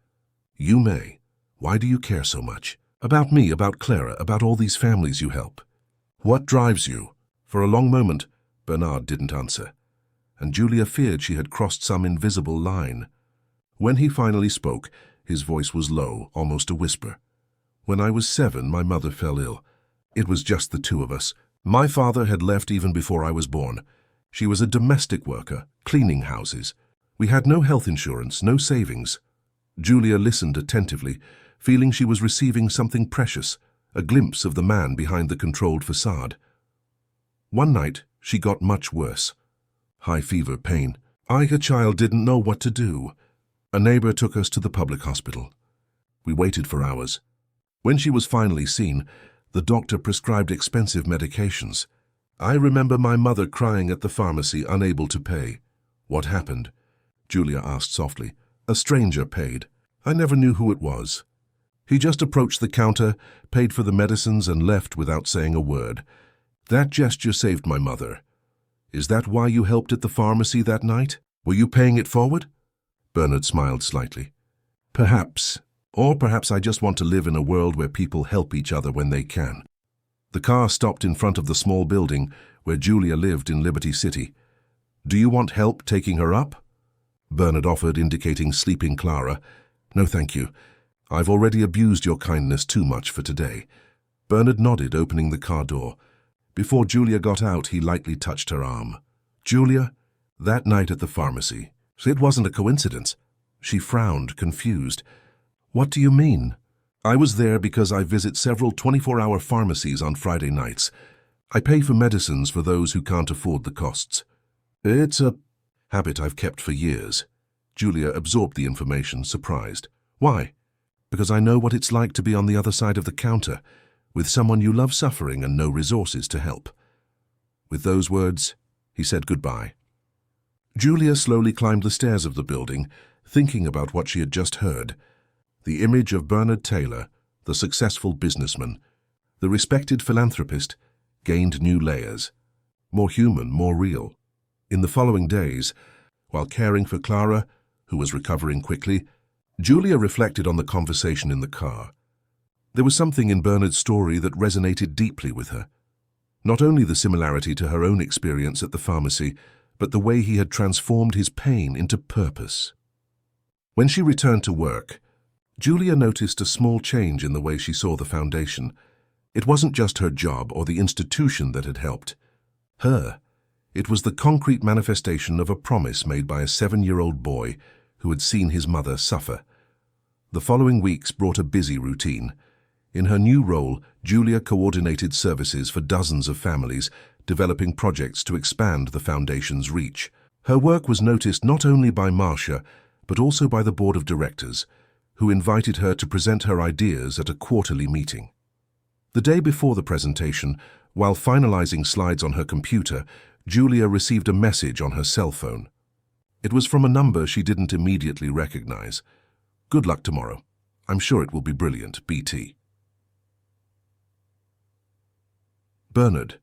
"You may. Why do you care so much? About me, about Clara, about all these families you help? What drives you?" For a long moment, Bernard didn't answer, and Julia feared she had crossed some invisible line. When he finally spoke, his voice was low, almost a whisper. "When I was 7, my mother fell ill. It was just the two of us. My father had left even before I was born. She was a domestic worker, cleaning houses. We had no health insurance, no savings." Julia listened attentively, feeling she was receiving something precious, a glimpse of the man behind the controlled facade. One night, she got much worse. High fever, pain. I, a child, didn't know what to do. A neighbor took us to the public hospital. We waited for hours. When she was finally seen, the doctor prescribed expensive medications. I remember my mother crying at the pharmacy, unable to pay. "What happened?" Julia asked softly. "A stranger paid. I never knew who it was. He just approached the counter, paid for the medicines, and left without saying a word. That gesture saved my mother. Is that why you helped at the pharmacy that night? Were you paying it forward?" Bernard smiled slightly. "Perhaps. Or perhaps I just want to live in a world where people help each other when they can." The car stopped in front of the small building where Julia lived in Liberty City. "Do you want help taking her up?" Bernard offered, indicating sleeping Clara. "No, thank you. I've already abused your kindness too much for today." Bernard nodded, opening the car door. Before Julia got out, he lightly touched her arm. "Julia, that night at the pharmacy, it wasn't a coincidence." She frowned, confused. "What do you mean?" "I was there because I visit several 24-hour pharmacies on Friday nights. I pay for medicines for those who can't afford the costs. It's a habit I've kept for years." Julia absorbed the information, surprised. "Why?" "Because I know what it's like to be on the other side of the counter, with someone you love suffering and no resources to help." With those words, he said goodbye. Julia slowly climbed the stairs of the building, thinking about what she had just heard. The image of Bernard Taylor, the successful businessman, the respected philanthropist, gained new layers. More human, more real. In the following days, while caring for Clara, who was recovering quickly. Julia reflected on the conversation in the car. There was something in Bernard's story that resonated deeply with her. Not only the similarity to her own experience at the pharmacy, but the way he had transformed his pain into purpose. When she returned to work, Julia noticed a small change in the way she saw the foundation. It wasn't just her job or the institution that had helped her. It was the concrete manifestation of a promise made by a 7-year-old boy who had seen his mother suffer. The following weeks brought a busy routine. In her new role, Julia coordinated services for dozens of families, developing projects to expand the foundation's reach. Her work was noticed not only by Marcia, but also by the board of directors, who invited her to present her ideas at a quarterly meeting. The day before the presentation, while finalizing slides on her computer, Julia received a message on her cell phone. It was from a number she didn't immediately recognize. "Good luck tomorrow. I'm sure it will be brilliant, BT." Bernard.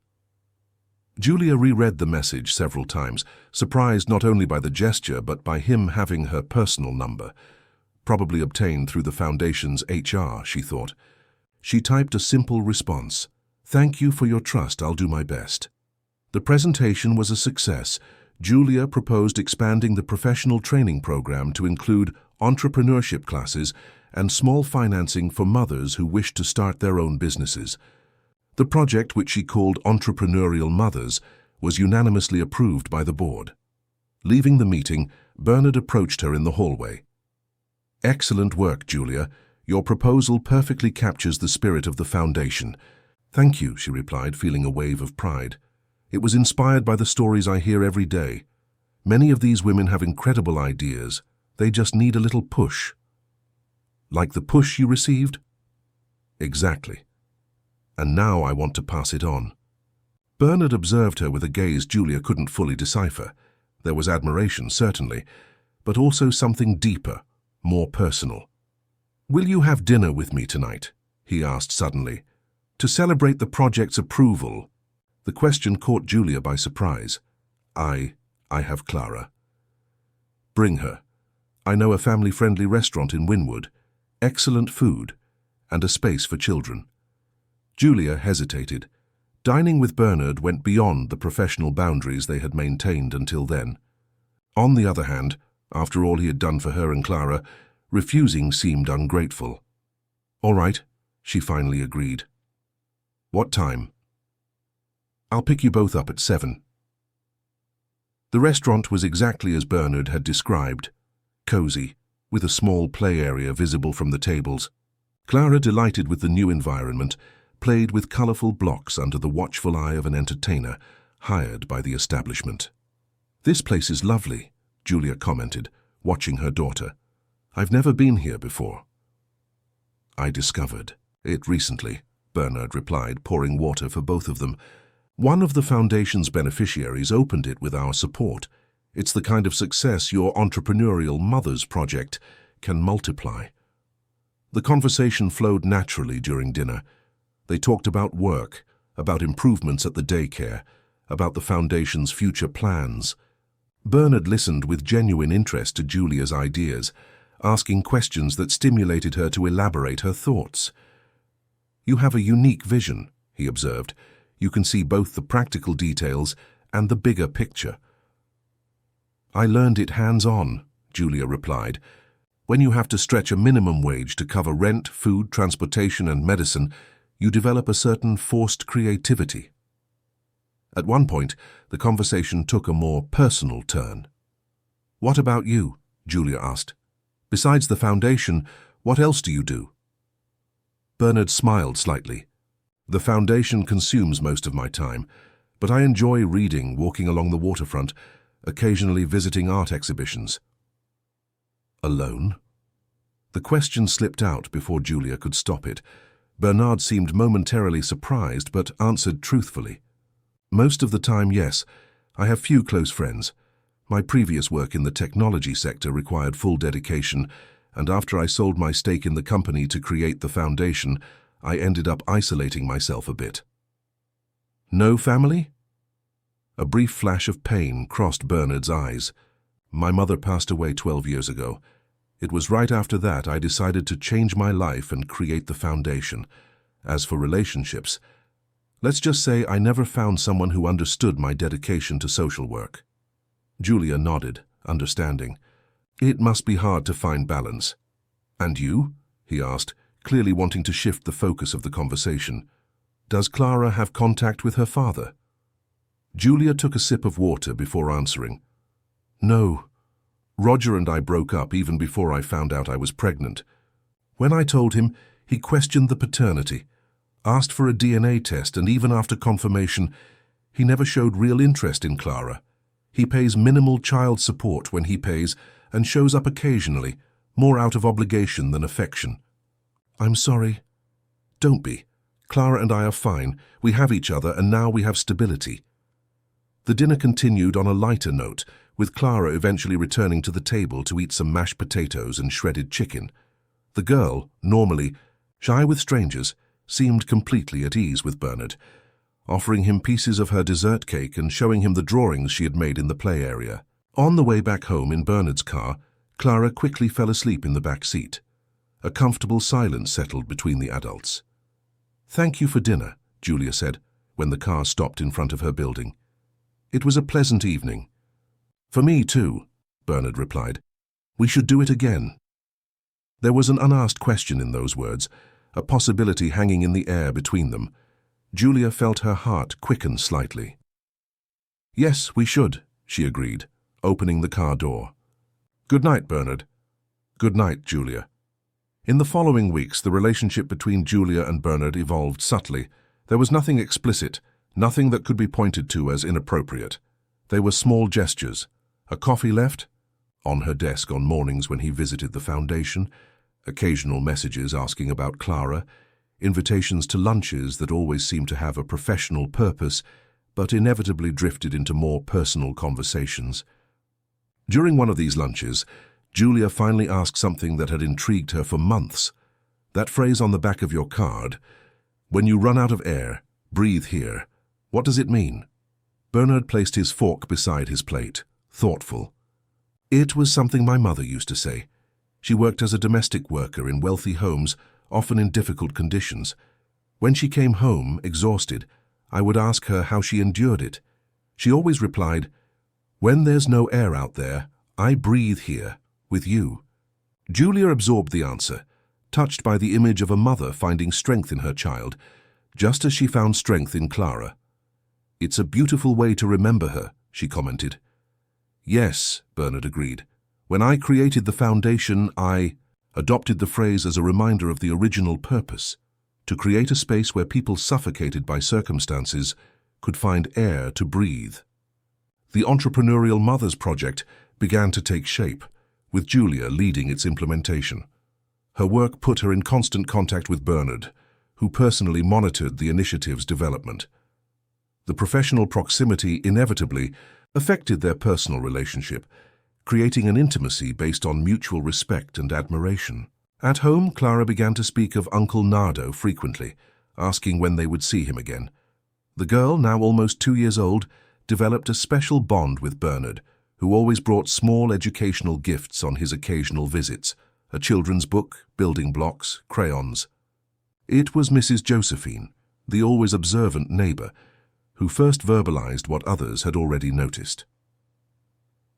Julia reread the message several times, surprised not only by the gesture but by him having her personal number. Probably obtained through the Foundation's HR, she thought. She typed a simple response. "Thank you for your trust, I'll do my best." The presentation was a success. Julia proposed expanding the professional training program to include entrepreneurship classes and small financing for mothers who wished to start their own businesses. The project, which she called Entrepreneurial Mothers, was unanimously approved by the board. Leaving the meeting, Bernard approached her in the hallway. "Excellent work, Julia. Your proposal perfectly captures the spirit of the foundation." "Thank you," she replied, feeling a wave of pride. "It was inspired by the stories I hear every day. Many of these women have incredible ideas. They just need a little push." "Like the push you received?" "Exactly. And now I want to pass it on." Bernard observed her with a gaze Julia couldn't fully decipher. There was admiration, certainly, but also something deeper, more personal. "Will you have dinner with me tonight?" he asked suddenly. "To celebrate the project's approval." The question caught Julia by surprise. I have Clara." "Bring her. I know a family-friendly restaurant in Wynwood. Excellent food, and a space for children." Julia hesitated. Dining with Bernard went beyond the professional boundaries they had maintained until then. On the other hand, after all he had done for her and Clara, refusing seemed ungrateful. "All right," she finally agreed. "What time?" "I'll pick you both up at 7. The restaurant was exactly as Bernard had described, cozy, with a small play area visible from the tables. Clara, delighted with the new environment, played with colorful blocks under the watchful eye of an entertainer hired by the establishment. "This place is lovely," Julia commented, watching her daughter. "I've never been here before." "I discovered it recently," Bernard replied, pouring water for both of them. "One of the Foundation's beneficiaries opened it with our support. It's the kind of success your Entrepreneurial Mothers project can multiply." The conversation flowed naturally during dinner. They talked about work, about improvements at the daycare, about the Foundation's future plans. Bernard listened with genuine interest to Julia's ideas, asking questions that stimulated her to elaborate her thoughts. "You have a unique vision," he observed. "You can see both the practical details and the bigger picture." "I learned it hands-on," Julia replied. "When you have to stretch a minimum wage to cover rent, food, transportation, and medicine, you develop a certain forced creativity." At one point, the conversation took a more personal turn. "What about you?" Julia asked. "Besides the Foundation, what else do you do?" Bernard smiled slightly. "The Foundation consumes most of my time, but I enjoy reading, walking along the waterfront, occasionally visiting art exhibitions." "Alone?" The question slipped out before Julia could stop it. Bernard seemed momentarily surprised, but answered truthfully. "Most of the time, yes. I have few close friends. My previous work in the technology sector required full dedication, and after I sold my stake in the company to create the Foundation, I ended up isolating myself a bit." "No family?" A brief flash of pain crossed Bernard's eyes. My mother passed away 12 years ago. It was right after that I decided to change my life and create the foundation. As for relationships, let's just say I never found someone who understood my dedication to social work. Julia nodded, understanding. It must be hard to find balance. And you? He asked, clearly wanting to shift the focus of the conversation. Does Clara have contact with her father? Julia took a sip of water before answering. No. Roger and I broke up even before I found out I was pregnant. When I told him, he questioned the paternity, asked for a DNA test, and even after confirmation, he never showed real interest in Clara. He pays minimal child support when he pays and shows up occasionally, more out of obligation than affection. I'm sorry. Don't be. Clara and I are fine. We have each other and now we have stability. The dinner continued on a lighter note, with Clara eventually returning to the table to eat some mashed potatoes and shredded chicken. The girl, normally shy with strangers, seemed completely at ease with Bernard, offering him pieces of her dessert cake and showing him the drawings she had made in the play area. On the way back home in Bernard's car, Clara quickly fell asleep in the back seat. A comfortable silence settled between the adults. "Thank you for dinner," Julia said, when the car stopped in front of her building. "It was a pleasant evening." "For me too," Bernard replied. "We should do it again." There was an unasked question in those words, a possibility hanging in the air between them. Julia felt her heart quicken slightly. "Yes, we should," she agreed, opening the car door. "Good night, Bernard." "Good night, Julia." In the following weeks, the relationship between Julia and Bernard evolved subtly. There was nothing explicit, nothing that could be pointed to as inappropriate. They were small gestures. A coffee left on her desk on mornings when he visited the foundation, occasional messages asking about Clara, invitations to lunches that always seemed to have a professional purpose, but inevitably drifted into more personal conversations. During one of these lunches, Julia finally asked something that had intrigued her for months. That phrase on the back of your card, "When you run out of air, breathe here." What does it mean? Bernard placed his fork beside his plate, thoughtful. "It was something my mother used to say. She worked as a domestic worker in wealthy homes, often in difficult conditions. When she came home, exhausted, I would ask her how she endured it. She always replied, 'When there's no air out there, I breathe here, with you.'" Julia absorbed the answer, touched by the image of a mother finding strength in her child, just as she found strength in Clara. "It's a beautiful way to remember her," she commented. "Yes," Bernard agreed. "When I created the foundation, I adopted the phrase as a reminder of the original purpose, to create a space where people suffocated by circumstances could find air to breathe." The Entrepreneurial Mothers Project began to take shape, with Julia leading its implementation. Her work put her in constant contact with Bernard, who personally monitored the initiative's development. The professional proximity inevitably affected their personal relationship, creating an intimacy based on mutual respect and admiration. At home, Clara began to speak of Uncle Nardo frequently, asking when they would see him again. The girl, now almost 2 years old, developed a special bond with Bernard, who always brought small educational gifts on his occasional visits, a children's book, building blocks, crayons. It was Mrs. Josephine, the always observant neighbor, who first verbalized what others had already noticed.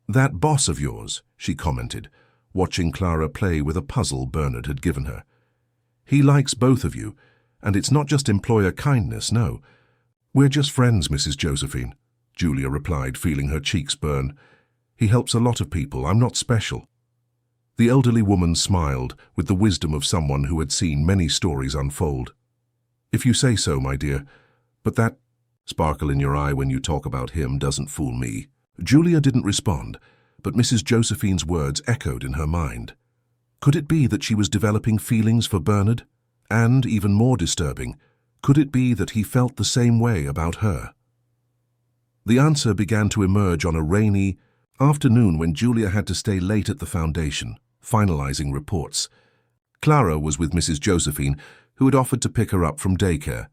"That boss of yours," she commented, watching Clara play with a puzzle Bernard had given her. "He likes both of you, and it's not just employer kindness, no. We're just friends, Mrs. Josephine," Julia replied, feeling her cheeks burn. "He helps a lot of people. I'm not special." The elderly woman smiled with the wisdom of someone who had seen many stories unfold. "If you say so, my dear, but that sparkle in your eye when you talk about him doesn't fool me." Julia didn't respond, but Mrs. Josephine's words echoed in her mind. Could it be that she was developing feelings for Bernard? And, even more disturbing, could it be that he felt the same way about her? The answer began to emerge on a rainy afternoon when Julia had to stay late at the foundation, finalizing reports. Clara was with Mrs. Josephine, who had offered to pick her up from daycare.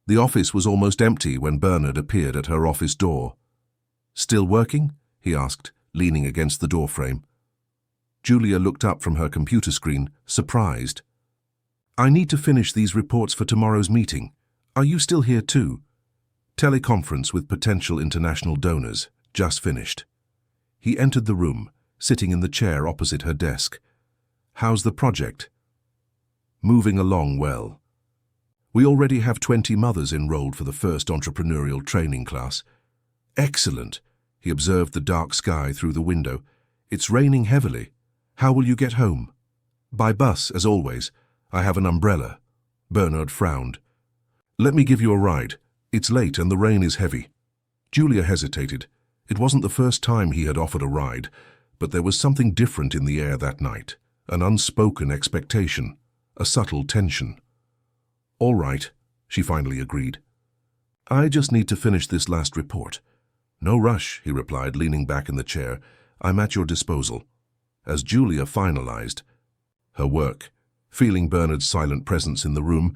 The office was almost empty when Bernard appeared at her office door. "Still working?" he asked, leaning against the doorframe. Julia looked up from her computer screen, surprised. "I need to finish these reports for tomorrow's meeting. Are you still here too?" Teleconference with potential international donors, just finished. He entered the room, sitting in the chair opposite her desk. "How's the project?" "Moving along well. We already have 20 mothers enrolled for the first entrepreneurial training class." "Excellent." He observed the dark sky through the window. "It's raining heavily. How will you get home?" "By bus, as always. I have an umbrella." Bernard frowned. "Let me give you a ride. It's late and the rain is heavy." Julia hesitated. It wasn't the first time he had offered a ride, but there was something different in the air that night, an unspoken expectation, a subtle tension. "All right," she finally agreed. "I just need to finish this last report." "No rush," he replied, leaning back in the chair. "I'm at your disposal." As Julia finalized her work, feeling Bernard's silent presence in the room,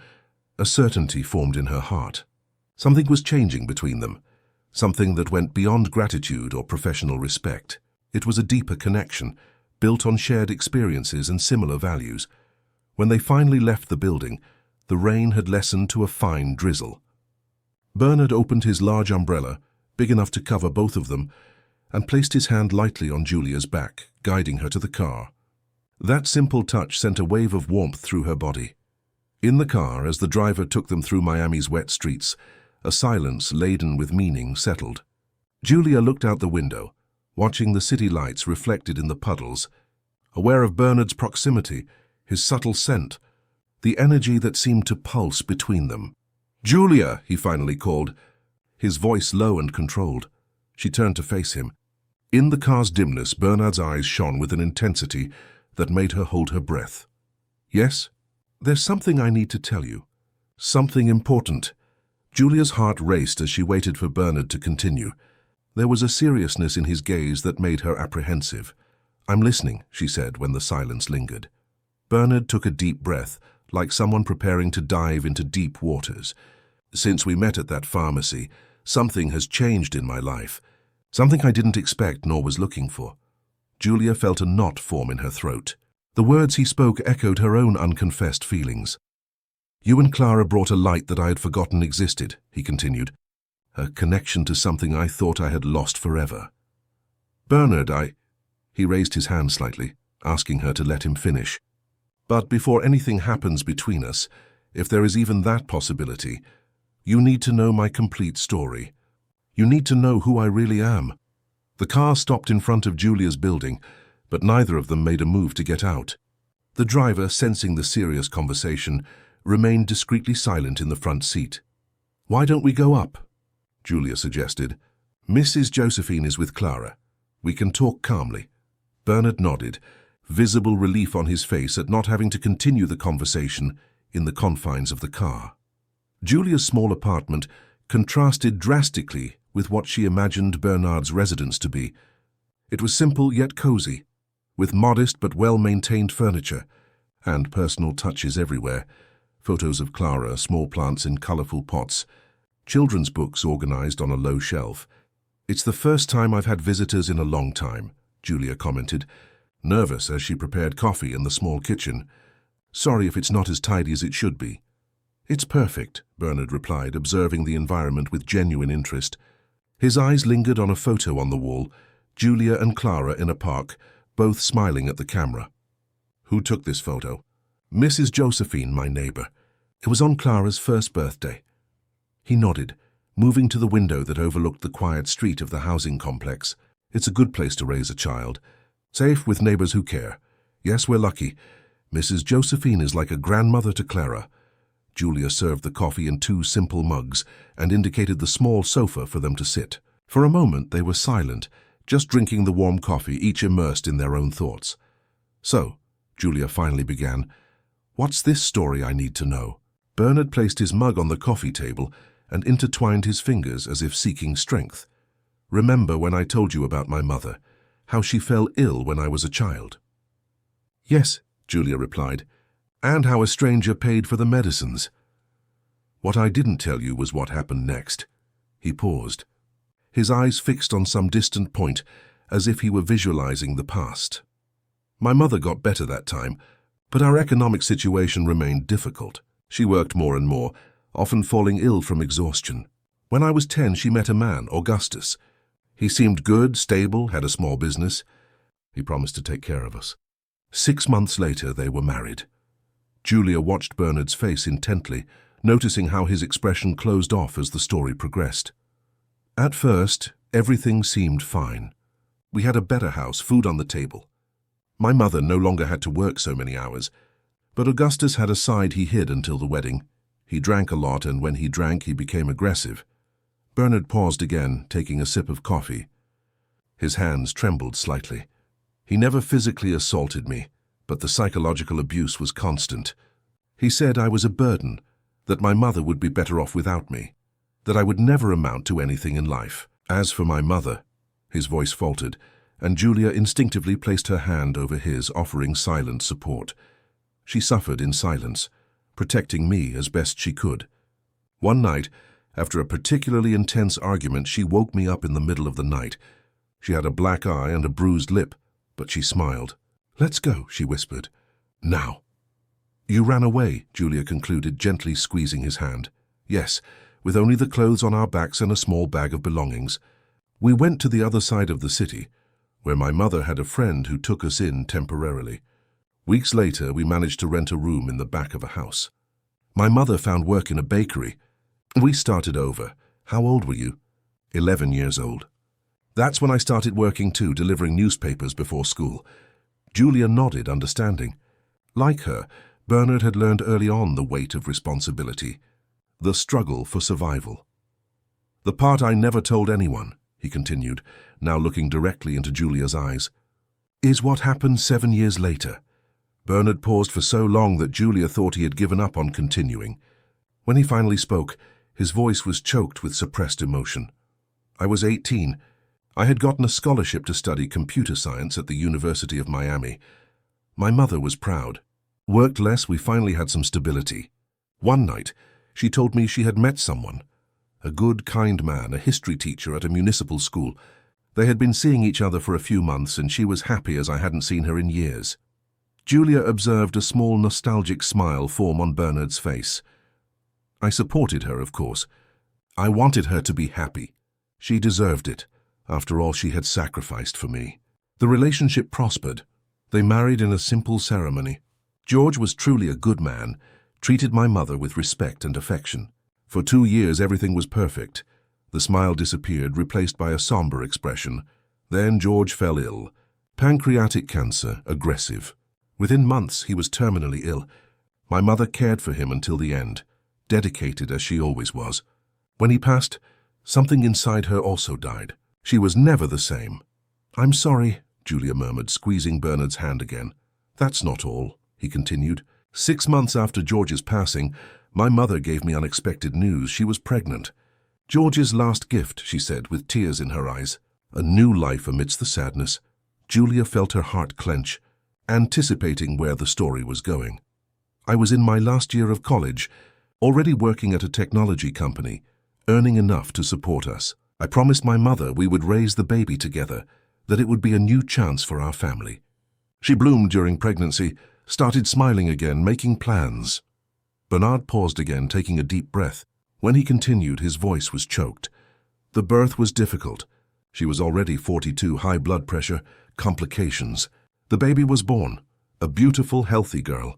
a certainty formed in her heart. Something was changing between them, something that went beyond gratitude or professional respect. It was a deeper connection, built on shared experiences and similar values. When they finally left the building, the rain had lessened to a fine drizzle. Bernard opened his large umbrella, big enough to cover both of them, and placed his hand lightly on Julia's back, guiding her to the car. That simple touch sent a wave of warmth through her body. In the car, as the driver took them through Miami's wet streets, a silence laden with meaning settled. Julia looked out the window, watching the city lights reflected in the puddles, aware of Bernard's proximity, his subtle scent, the energy that seemed to pulse between them. "Julia," he finally called, his voice low and controlled. She turned to face him. In the car's dimness, Bernard's eyes shone with an intensity that made her hold her breath. "Yes? There's something I need to tell you. Something important." Julia's heart raced as she waited for Bernard to continue. There was a seriousness in his gaze that made her apprehensive. "I'm listening," she said when the silence lingered. Bernard took a deep breath, like someone preparing to dive into deep waters. "Since we met at that pharmacy, something has changed in my life. Something I didn't expect nor was looking for." Julia felt a knot form in her throat. The words he spoke echoed her own unconfessed feelings. "You and Clara brought a light that I had forgotten existed," he continued. "A connection to something I thought I had lost forever." "Bernard, He raised his hand slightly, asking her to let him finish. "But before anything happens between us, if there is even that possibility, you need to know my complete story. You need to know who I really am." The car stopped in front of Julia's building, but neither of them made a move to get out. The driver, sensing the serious conversation, remained discreetly silent in the front seat. "Why don't we go up?" Julia suggested. "Mrs. Josephine is with Clara. We can talk calmly." Bernard nodded, visible relief on his face at not having to continue the conversation in the confines of the car. Julia's small apartment contrasted drastically with what she imagined Bernard's residence to be. It was simple yet cozy, with modest but well-maintained furniture, and personal touches everywhere. Photos of Clara, small plants in colorful pots, children's books organized on a low shelf. "It's the first time I've had visitors in a long time," Julia commented, nervous as she prepared coffee in the small kitchen. "Sorry if it's not as tidy as it should be." "It's perfect," Bernard replied, observing the environment with genuine interest. His eyes lingered on a photo on the wall, Julia and Clara in a park, both smiling at the camera. "Who took this photo?" "Mrs. Josephine, my neighbor. It was on Clara's first birthday." He nodded, moving to the window that overlooked the quiet street of the housing complex. "It's a good place to raise a child. Safe with neighbors who care. Yes, we're lucky. Mrs. Josephine is like a grandmother to Clara." Julia served the coffee in 2 simple mugs and indicated the small sofa for them to sit. For a moment they were silent, just drinking the warm coffee, each immersed in their own thoughts. "So," Julia finally began, "what's this story I need to know?" Bernard placed his mug on the coffee table and intertwined his fingers as if seeking strength. "Remember when I told you about my mother, how she fell ill when I was a child?" "Yes," Julia replied, "and how a stranger paid for the medicines." "What I didn't tell you was what happened next." He paused, his eyes fixed on some distant point, as if he were visualizing the past. My mother got better that time, but our economic situation remained difficult. She worked more and more, often falling ill from exhaustion. When I was 10, she met a man, Augustus. He seemed good, stable, had a small business. He promised to take care of us. 6 months later, they were married. Julia watched Bernard's face intently, noticing how his expression closed off as the story progressed. At first, everything seemed fine. We had a better house, food on the table. My mother no longer had to work so many hours, but Augustus had a side he hid until the wedding. He drank a lot, and when he drank, he became aggressive. Bernard paused again, taking a sip of coffee. His hands trembled slightly. He never physically assaulted me, but the psychological abuse was constant. He said I was a burden, that my mother would be better off without me, that I would never amount to anything in life. As for my mother, his voice faltered, and Julia instinctively placed her hand over his, offering silent support. She suffered in silence, protecting me as best she could. One night, after a particularly intense argument, she woke me up in the middle of the night. She had a black eye and a bruised lip, but she smiled. "Let's go," she whispered. "Now." "You ran away," Julia concluded, gently squeezing his hand. "Yes, with only the clothes on our backs and a small bag of belongings. We went to the other side of the city, where my mother had a friend who took us in temporarily. Weeks later, we managed to rent a room in the back of a house. My mother found work in a bakery. We started over. How old were you?" 11 years old. "That's when I started working too, delivering newspapers before school." Julia nodded, understanding. Like her, Bernard had learned early on the weight of responsibility, the struggle for survival. "The part I never told anyone," he continued, now looking directly into Julia's eyes, "is what happened 7 years later." Bernard paused for so long that Julia thought he had given up on continuing. When he finally spoke, his voice was choked with suppressed emotion. "I was 18. I had gotten a scholarship to study computer science at the University of Miami. My mother was proud. Worked less, we finally had some stability. One night, she told me she had met someone. A good, kind man, a history teacher at a municipal school. They had been seeing each other for a few months, and she was happy as I hadn't seen her in years." Julia observed a small nostalgic smile form on Bernard's face. "I supported her, of course. I wanted her to be happy. She deserved it. After all she had sacrificed for me." The relationship prospered. They married in a simple ceremony. George was truly a good man, treated my mother with respect and affection. For 2 years everything was perfect. The smile disappeared, replaced by a somber expression. Then George fell ill. Pancreatic cancer, aggressive. Within months he was terminally ill. My mother cared for him until the end, dedicated as she always was. When he passed, something inside her also died. She was never the same. "I'm sorry," Julia murmured, squeezing Bernard's hand again. "That's not all," he continued. 6 months after George's passing, my mother gave me unexpected news. She was pregnant. "George's last gift," she said, with tears in her eyes. A new life amidst the sadness. Julia felt her heart clench, anticipating where the story was going. I was in my last year of college, already working at a technology company, earning enough to support us. I promised my mother we would raise the baby together, that it would be a new chance for our family. She bloomed during pregnancy, started smiling again, making plans. Bernard paused again, taking a deep breath. When he continued, his voice was choked. The birth was difficult. She was already 42, high blood pressure, complications. The baby was born, a beautiful, healthy girl.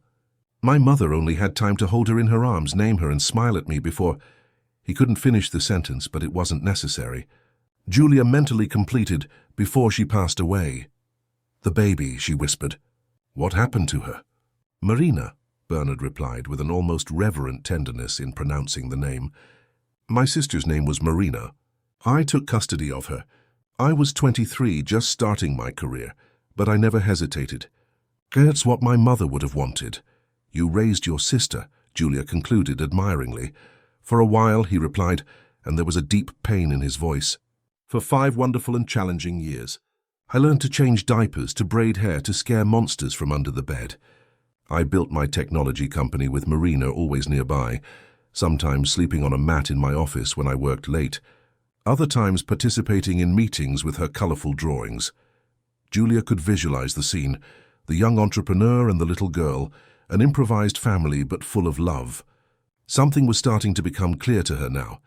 My mother only had time to hold her in her arms, name her, and smile at me before... He couldn't finish the sentence, but it wasn't necessary. Julia mentally completed, "before she passed away." "The baby," she whispered. "What happened to her?" "Marina," Bernard replied with an almost reverent tenderness in pronouncing the name. "My sister's name was Marina. I took custody of her. I was 23, just starting my career, but I never hesitated. That's what my mother would have wanted." "You raised your sister," Julia concluded admiringly. "For a while," he replied, and there was a deep pain in his voice. "For 5 wonderful and challenging years. I learned to change diapers, to braid hair, to scare monsters from under the bed. I built my technology company with Marina always nearby, sometimes sleeping on a mat in my office when I worked late. other times participating in meetings with her colorful drawings. Julia could visualize the scene, the young entrepreneur and the little girl, an improvised family but full of love. Something was starting to become clear to her now.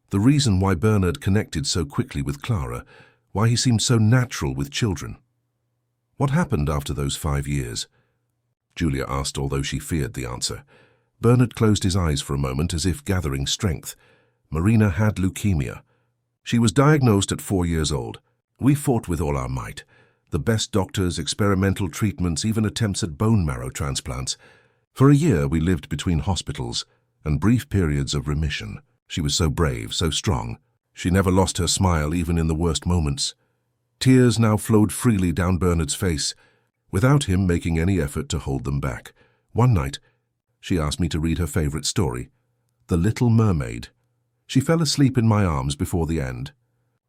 The reason why Bernard connected so quickly with Clara, why he seemed so natural with children. What happened after those 5 years? Julia asked, although she feared the answer. Bernard closed his eyes for a moment as if gathering strength. Marina had leukemia. She was diagnosed at 4 years old. We fought with all our might. The best doctors, experimental treatments, even attempts at bone marrow transplants. For a year we lived between hospitals and brief periods of remission. She was so brave, so strong. She never lost her smile even in the worst moments. Tears now flowed freely down Bernard's face, without him making any effort to hold them back. One night, she asked me to read her favorite story, The Little Mermaid. She fell asleep in my arms before the end.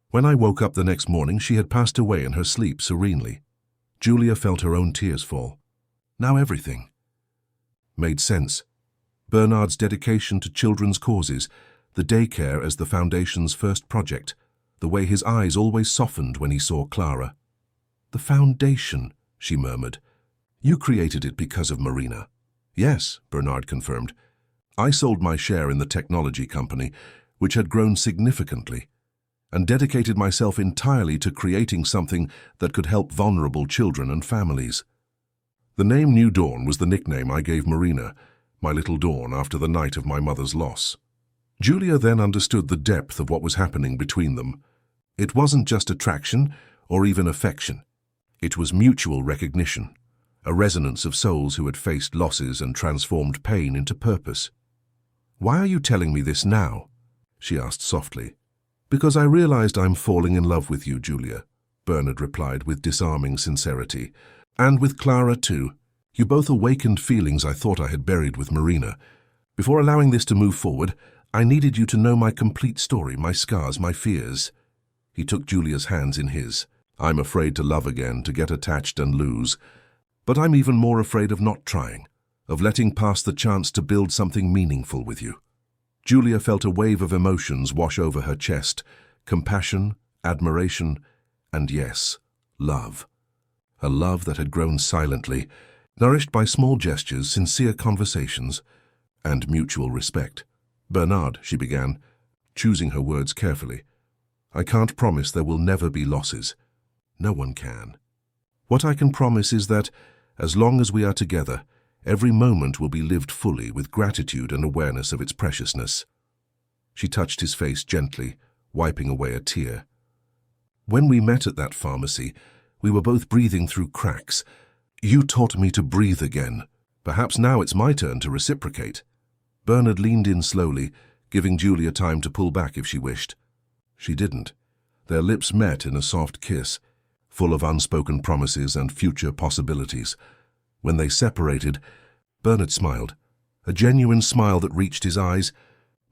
When I woke up the next morning, she had passed away in her sleep serenely. Julia felt her own tears fall. Now everything made sense. Bernard's dedication to children's causes, the daycare as the Foundation's first project, the way his eyes always softened when he saw Clara. The Foundation, she murmured. You created it because of Marina. Yes, Bernard confirmed. I sold my share in the technology company, which had grown significantly, and dedicated myself entirely to creating something that could help vulnerable children and families. The name New Dawn was the nickname I gave Marina, my little Dawn, after the night of my mother's loss. Julia then understood the depth of what was happening between them. It wasn't just attraction or even affection. It was mutual recognition, a resonance of souls who had faced losses and transformed pain into purpose. Why are you telling me this now? She asked softly. Because I realized I'm falling in love with you, Julia, Bernard replied with disarming sincerity. And with Clara, too. You both awakened feelings I thought I had buried with Marina. Before allowing this to move forward, I needed you to know my complete story, my scars, my fears. He took Julia's hands in his. I'm afraid to love again, to get attached and lose. But I'm even more afraid of not trying, of letting pass the chance to build something meaningful with you. Julia felt a wave of emotions wash over her chest, compassion, admiration, and yes, love. A love that had grown silently, nourished by small gestures, sincere conversations, and mutual respect. Bernard, she began, choosing her words carefully. I can't promise there will never be losses. No one can. What I can promise is that, as long as we are together, every moment will be lived fully with gratitude and awareness of its preciousness. She touched his face gently, wiping away a tear. When we met at that pharmacy, we were both breathing through cracks. You taught me to breathe again. Perhaps now it's my turn to reciprocate. Bernard leaned in slowly, giving Julia time to pull back if she wished. She didn't. Their lips met in a soft kiss, full of unspoken promises and future possibilities. When they separated, Bernard smiled, a genuine smile that reached his eyes,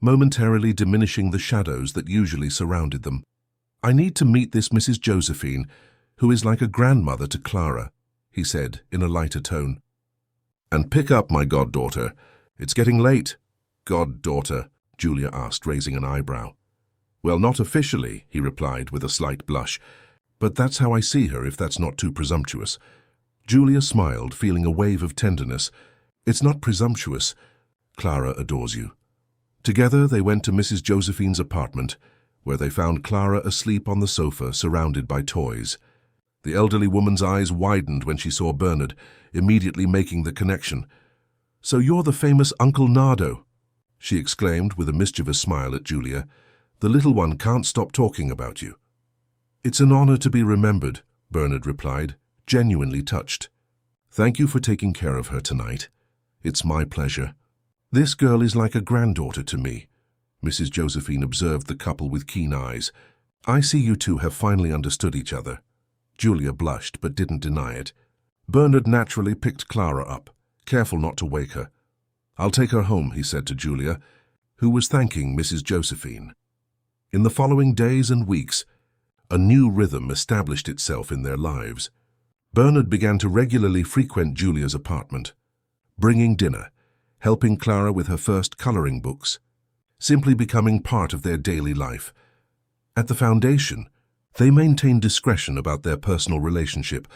momentarily diminishing the shadows that usually surrounded them. I need to meet this Mrs. Josephine, who is like a grandmother to Clara, he said in a lighter tone. And pick up my goddaughter. It's getting late. Goddaughter, Julia asked, raising an eyebrow. Well, not officially, he replied with a slight blush, but that's how I see her, if that's not too presumptuous. Julia smiled, feeling a wave of tenderness. It's not presumptuous. Clara adores you. Together they went to Mrs. Josephine's apartment, where they found Clara asleep on the sofa, surrounded by toys. The elderly woman's eyes widened when she saw Bernard, immediately making the connection. So you're the famous Uncle Nardo, she exclaimed with a mischievous smile at Julia. The little one can't stop talking about you. It's an honor to be remembered, Bernard replied, genuinely touched. Thank you for taking care of her tonight. It's my pleasure. This girl is like a granddaughter to me. Mrs. Josephine observed the couple with keen eyes. I see you two have finally understood each other. Julia blushed but didn't deny it. Bernard naturally picked Clara up, careful not to wake her. I'll take her home, he said to Julia, who was thanking Mrs. Josephine. In the following days and weeks, a new rhythm established itself in their lives. Bernard began to regularly frequent Julia's apartment, bringing dinner, helping Clara with her first coloring books, simply becoming part of their daily life. At the foundation, they maintained discretion about their personal relationship,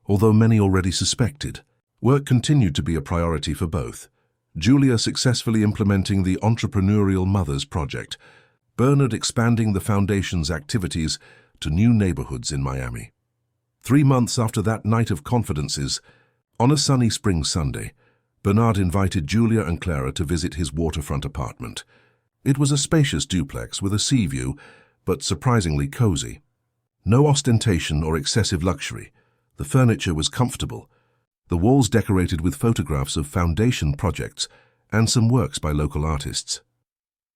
although many already suspected. Work continued to be a priority for both. Julia successfully implementing the Entrepreneurial Mothers Project, Bernard expanding the foundation's activities to new neighborhoods in Miami. 3 months after that night of confidences, on a sunny spring Sunday, Bernard invited Julia and Clara to visit his waterfront apartment. It was a spacious duplex with a sea view, but surprisingly cozy. No ostentation or excessive luxury. The furniture was comfortable, the walls decorated with photographs of foundation projects and some works by local artists.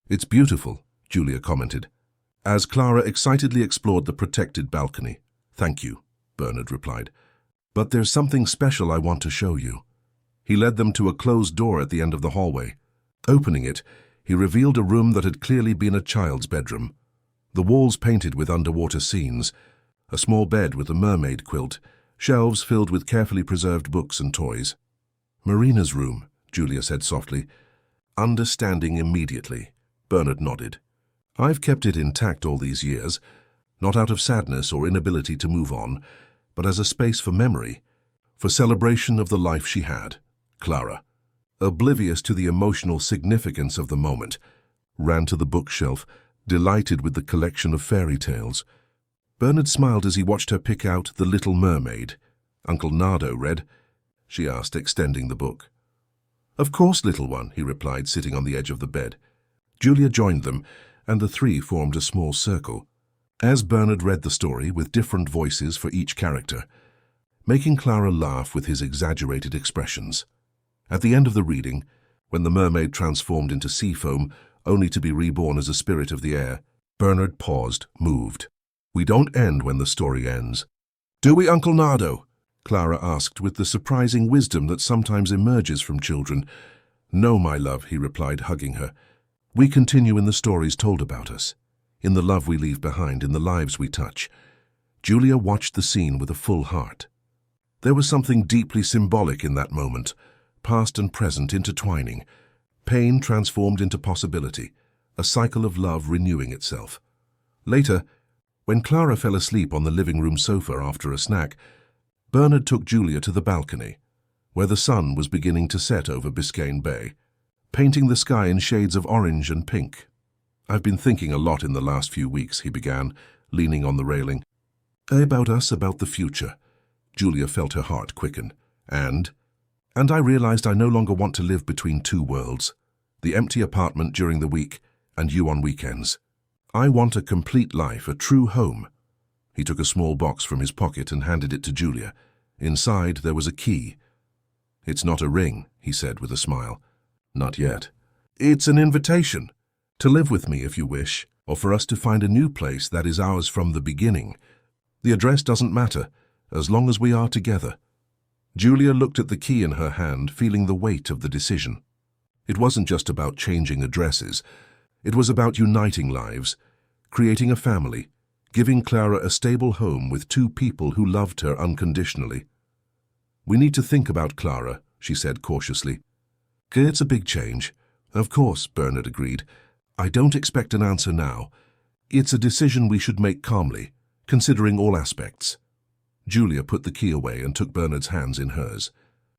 "It's beautiful," Julia commented, as Clara excitedly explored the protected balcony. "Thank you," Bernard replied. "But there's something special I want to show you." He led them to a closed door at the end of the hallway. Opening it, he revealed a room that had clearly been a child's bedroom. The walls painted with underwater scenes, a small bed with a mermaid quilt, shelves filled with carefully preserved books and toys. "Marina's room," Julia said softly. Understanding immediately, Bernard nodded. "I've kept it intact all these years, not out of sadness or inability to move on, but as a space for memory, for celebration of the life she had." Clara, oblivious to the emotional significance of the moment, ran to the bookshelf, delighted with the collection of fairy tales. Bernard smiled as he watched her pick out The Little Mermaid. "Uncle Nardo read?" she asked, extending the book. "Of course, little one," he replied, sitting on the edge of the bed. Julia joined them, and the three formed a small circle. As Bernard read the story with different voices for each character, making Clara laugh with his exaggerated expressions. At the end of the reading, when the mermaid transformed into sea foam, only to be reborn as a spirit of the air, Bernard paused, moved. "We don't end when the story ends." "Do we, Uncle Nardo?" Clara asked with the surprising wisdom that sometimes emerges from children. "No, my love," he replied, hugging her. "We continue in the stories told about us, in the love we leave behind, in the lives we touch." Julia watched the scene with a full heart. There was something deeply symbolic in that moment, past and present intertwining, pain transformed into possibility, a cycle of love renewing itself. Later, when Clara fell asleep on the living room sofa after a snack, Bernard took Julia to the balcony, where the sun was beginning to set over Biscayne Bay, painting the sky in shades of orange and pink. "I've been thinking a lot in the last few weeks," he began, leaning on the railing. "About us, about the future." Julia felt her heart quicken. And I realized I no longer want to live between two worlds, the empty apartment during the week and you on weekends. I want a complete life, a true home." He took a small box from his pocket and handed it to Julia. Inside there was a key. "It's not a ring," he said with a smile. "Not yet. It's an invitation. To live with me if you wish, or for us to find a new place that is ours from the beginning. The address doesn't matter, as long as we are together." Julia looked at the key in her hand, feeling the weight of the decision. It wasn't just about changing addresses. It was about uniting lives, creating a family, giving Clara a stable home with two people who loved her unconditionally. "We need to think about Clara," she said cautiously. "It's a big change." "Of course," Bernard agreed. "I don't expect an answer now. It's a decision we should make calmly, considering all aspects." Julia put the key away and took Bernard's hands in hers.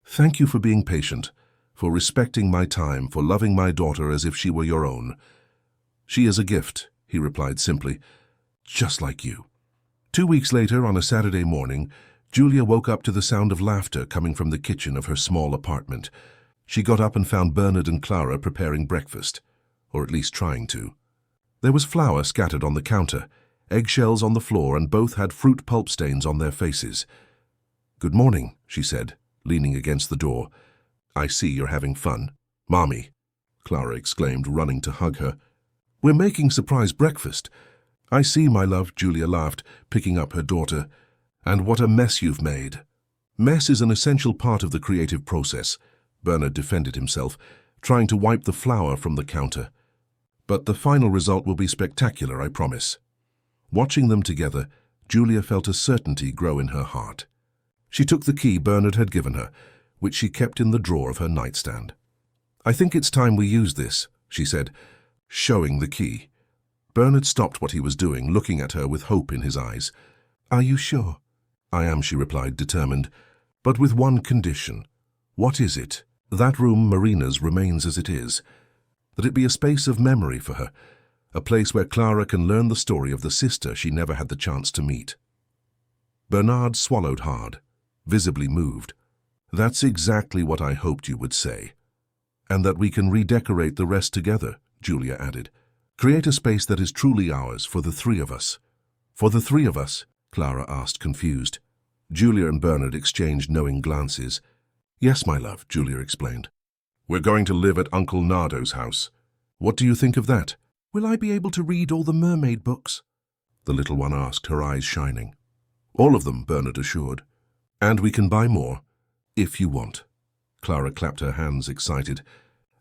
"Thank you for being patient, for respecting my time, for loving my daughter as if she were your own." "She is a gift," he replied simply, "just like you." 2 weeks later, on a Saturday morning, Julia woke up to the sound of laughter coming from the kitchen of her small apartment. She got up and found Bernard and Clara preparing breakfast, or at least trying to. There was flour scattered on the counter, eggshells on the floor, and both had fruit pulp stains on their faces. "Good morning," she said, leaning against the door. "I see you're having fun." "Mommy," Clara exclaimed, running to hug her. "We're making surprise breakfast." "I see, my love," Julia laughed, picking up her daughter. "And what a mess you've made." "Mess is an essential part of the creative process," Bernard defended himself, trying to wipe the flour from the counter. "But the final result will be spectacular, I promise." Watching them together, Julia felt a certainty grow in her heart. She took the key Bernard had given her, which she kept in the drawer of her nightstand. "I think it's time we use this," she said, showing the key. Bernard stopped what he was doing, looking at her with hope in his eyes. "Are you sure?" "I am," she replied, determined, "but with one condition." "What is it?" "That room, Marina's, remains as it is. That it be a space of memory for her, a place where Clara can learn the story of the sister she never had the chance to meet." Bernard swallowed hard, visibly moved. "That's exactly what I hoped you would say. And that we can redecorate the rest together," Julia added. "Create a space that is truly ours, for the three of us." "For the three of us?" Clara asked, confused. Julia and Bernard exchanged knowing glances. "Yes, my love," Julia explained. "We're going to live at Uncle Nardo's house. What do you think of that?" "Will I be able to read all the mermaid books?" the little one asked, her eyes shining. "All of them," Bernard assured. "And we can buy more, if you want." Clara clapped her hands, excited,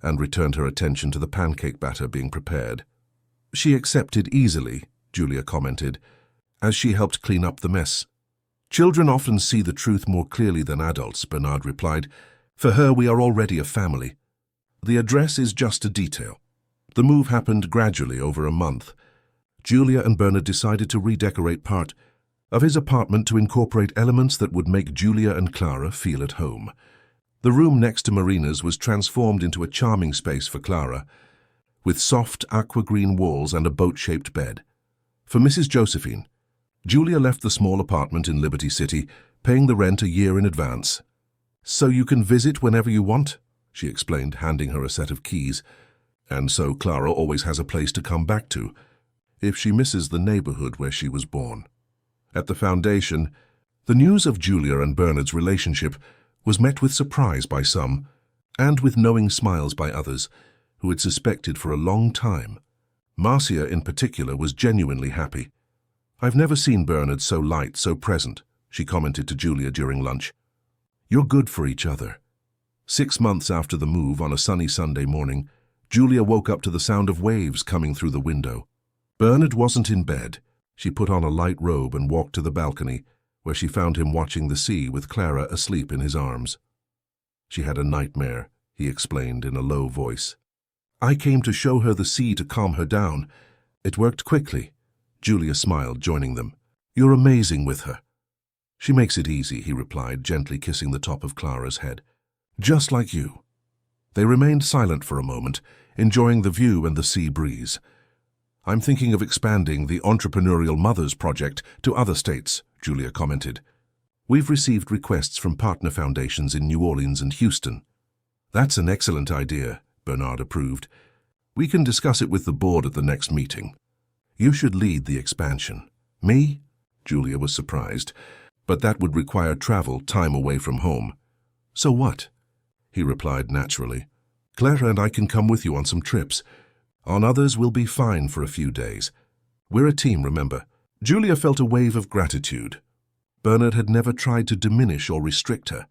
and returned her attention to the pancake batter being prepared. "She accepted easily," Julia commented, as she helped clean up the mess. "Children often see the truth more clearly than adults," Bernard replied. "For her, we are already a family. The address is just a detail." The move happened gradually over a month. Julia and Bernard decided to redecorate part of his apartment to incorporate elements that would make Julia and Clara feel at home. The room next to Marina's was transformed into a charming space for Clara, with soft aqua-green walls and a boat-shaped bed. For Mrs. Josephine, Julia left the small apartment in Liberty City, paying the rent a year in advance. "So you can visit whenever you want," she explained, handing her a set of keys. "And so Clara always has a place to come back to, if she misses the neighborhood where she was born." At the foundation, the news of Julia and Bernard's relationship was met with surprise by some, and with knowing smiles by others, who had suspected for a long time. Marcia, in particular, was genuinely happy. "I've never seen Bernard so light, so present," she commented to Julia during lunch. "You're good for each other." 6 months after the move, on a sunny Sunday morning, Julia woke up to the sound of waves coming through the window. Bernard wasn't in bed. She put on a light robe and walked to the balcony, where she found him watching the sea with Clara asleep in his arms. "She had a nightmare," he explained in a low voice. "I came to show her the sea to calm her down. It worked quickly." Julia smiled, joining them. "You're amazing with her." "She makes it easy," he replied, gently kissing the top of Clara's head. "Just like you." They remained silent for a moment, enjoying the view and the sea breeze. "I'm thinking of expanding the Entrepreneurial Mothers Project to other states," Julia commented. "We've received requests from partner foundations in New Orleans and Houston." "That's an excellent idea," Bernard approved. "We can discuss it with the board at the next meeting. You should lead the expansion." "Me?" Julia was surprised. "But that would require travel, time away from home." "So what?" he replied naturally. "Clara and I can come with you on some trips. On others, we'll be fine for a few days. We're a team, remember." Julia felt a wave of gratitude. Bernard had never tried to diminish or restrict her.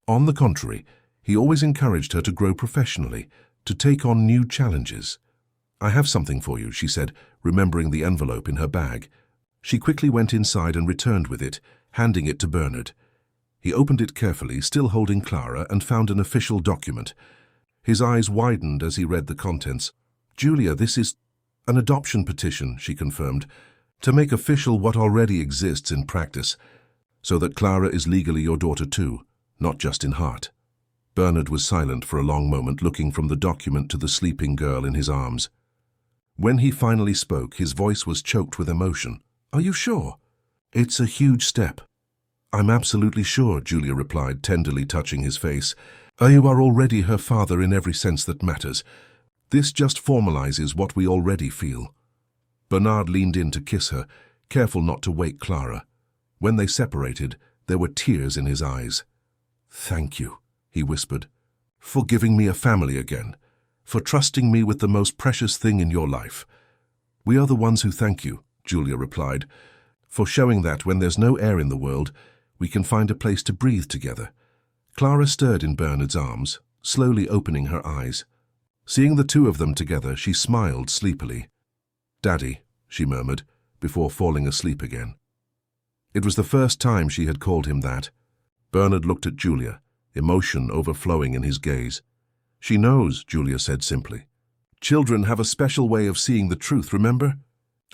On the contrary, he always encouraged her to grow professionally, to take on new challenges. "I have something for you," she said, remembering the envelope in her bag. She quickly went inside and returned with it, handing it to Bernard. He opened it carefully, still holding Clara, and found an official document. His eyes widened as he read the contents. "Julia, this is an adoption petition," she confirmed, "to make official what already exists in practice, so that Clara is legally your daughter too, not just in heart." Bernard was silent for a long moment, looking from the document to the sleeping girl in his arms. When he finally spoke, his voice was choked with emotion. "Are you sure?" "It's a huge step." "I'm absolutely sure," Julia replied, tenderly touching his face. "You are already her father in every sense that matters. This just formalizes what we already feel." Bernard leaned in to kiss her, careful not to wake Clara. When they separated, there were tears in his eyes. "Thank you," he whispered, "for giving me a family again, for trusting me with the most precious thing in your life." "We are the ones who thank you," Julia replied, "for showing that when there's no air in the world, we can find a place to breathe together." Clara stirred in Bernard's arms, slowly opening her eyes. Seeing the two of them together, she smiled sleepily. "Daddy," she murmured, before falling asleep again. It was the first time she had called him that. Bernard looked at Julia, emotion overflowing in his gaze. "She knows," Julia said simply. "Children have a special way of seeing the truth, remember?"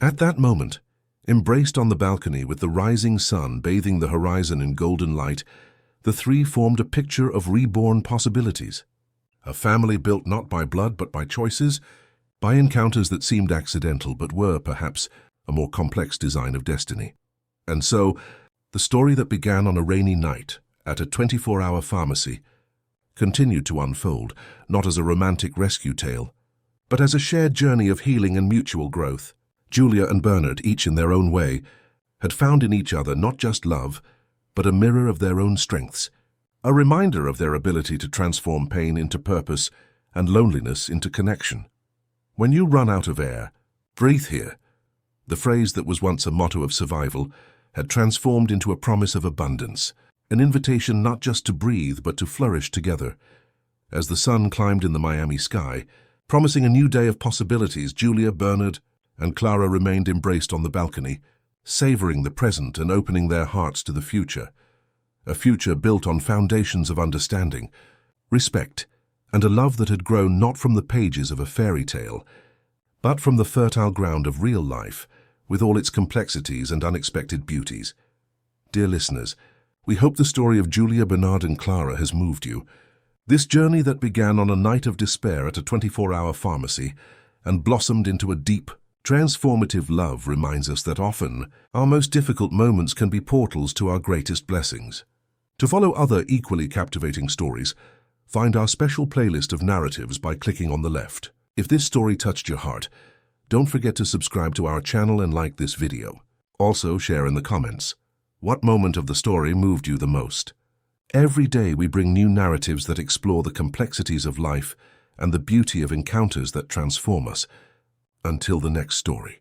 At that moment, embraced on the balcony with the rising sun bathing the horizon in golden light, the three formed a picture of reborn possibilities. A family built not by blood but by choices, by encounters that seemed accidental but were, perhaps, a more complex design of destiny. And so, the story that began on a rainy night at a 24-hour pharmacy continued to unfold, not as a romantic rescue tale, but as a shared journey of healing and mutual growth. Julia and Bernard, each in their own way, had found in each other not just love, but a mirror of their own strengths, a reminder of their ability to transform pain into purpose and loneliness into connection. When you run out of air, breathe here. The phrase that was once a motto of survival had transformed into a promise of abundance, an invitation not just to breathe but to flourish together. As the sun climbed in the Miami sky, promising a new day of possibilities, Julia, Bernard, and Clara remained embraced on the balcony, savoring the present and opening their hearts to the future. A future built on foundations of understanding, respect, and a love that had grown not from the pages of a fairy tale, but from the fertile ground of real life, with all its complexities and unexpected beauties. Dear listeners, we hope the story of Julia, Bernard, and Clara has moved you. This journey that began on a night of despair at a 24-hour pharmacy and blossomed into a deep, transformative love reminds us that often our most difficult moments can be portals to our greatest blessings. To follow other equally captivating stories, find our special playlist of narratives by clicking on the left. If this story touched your heart, don't forget to subscribe to our channel and like this video. Also share in the comments. What moment of the story moved you the most? Every day we bring new narratives that explore the complexities of life and the beauty of encounters that transform us. Until the next story.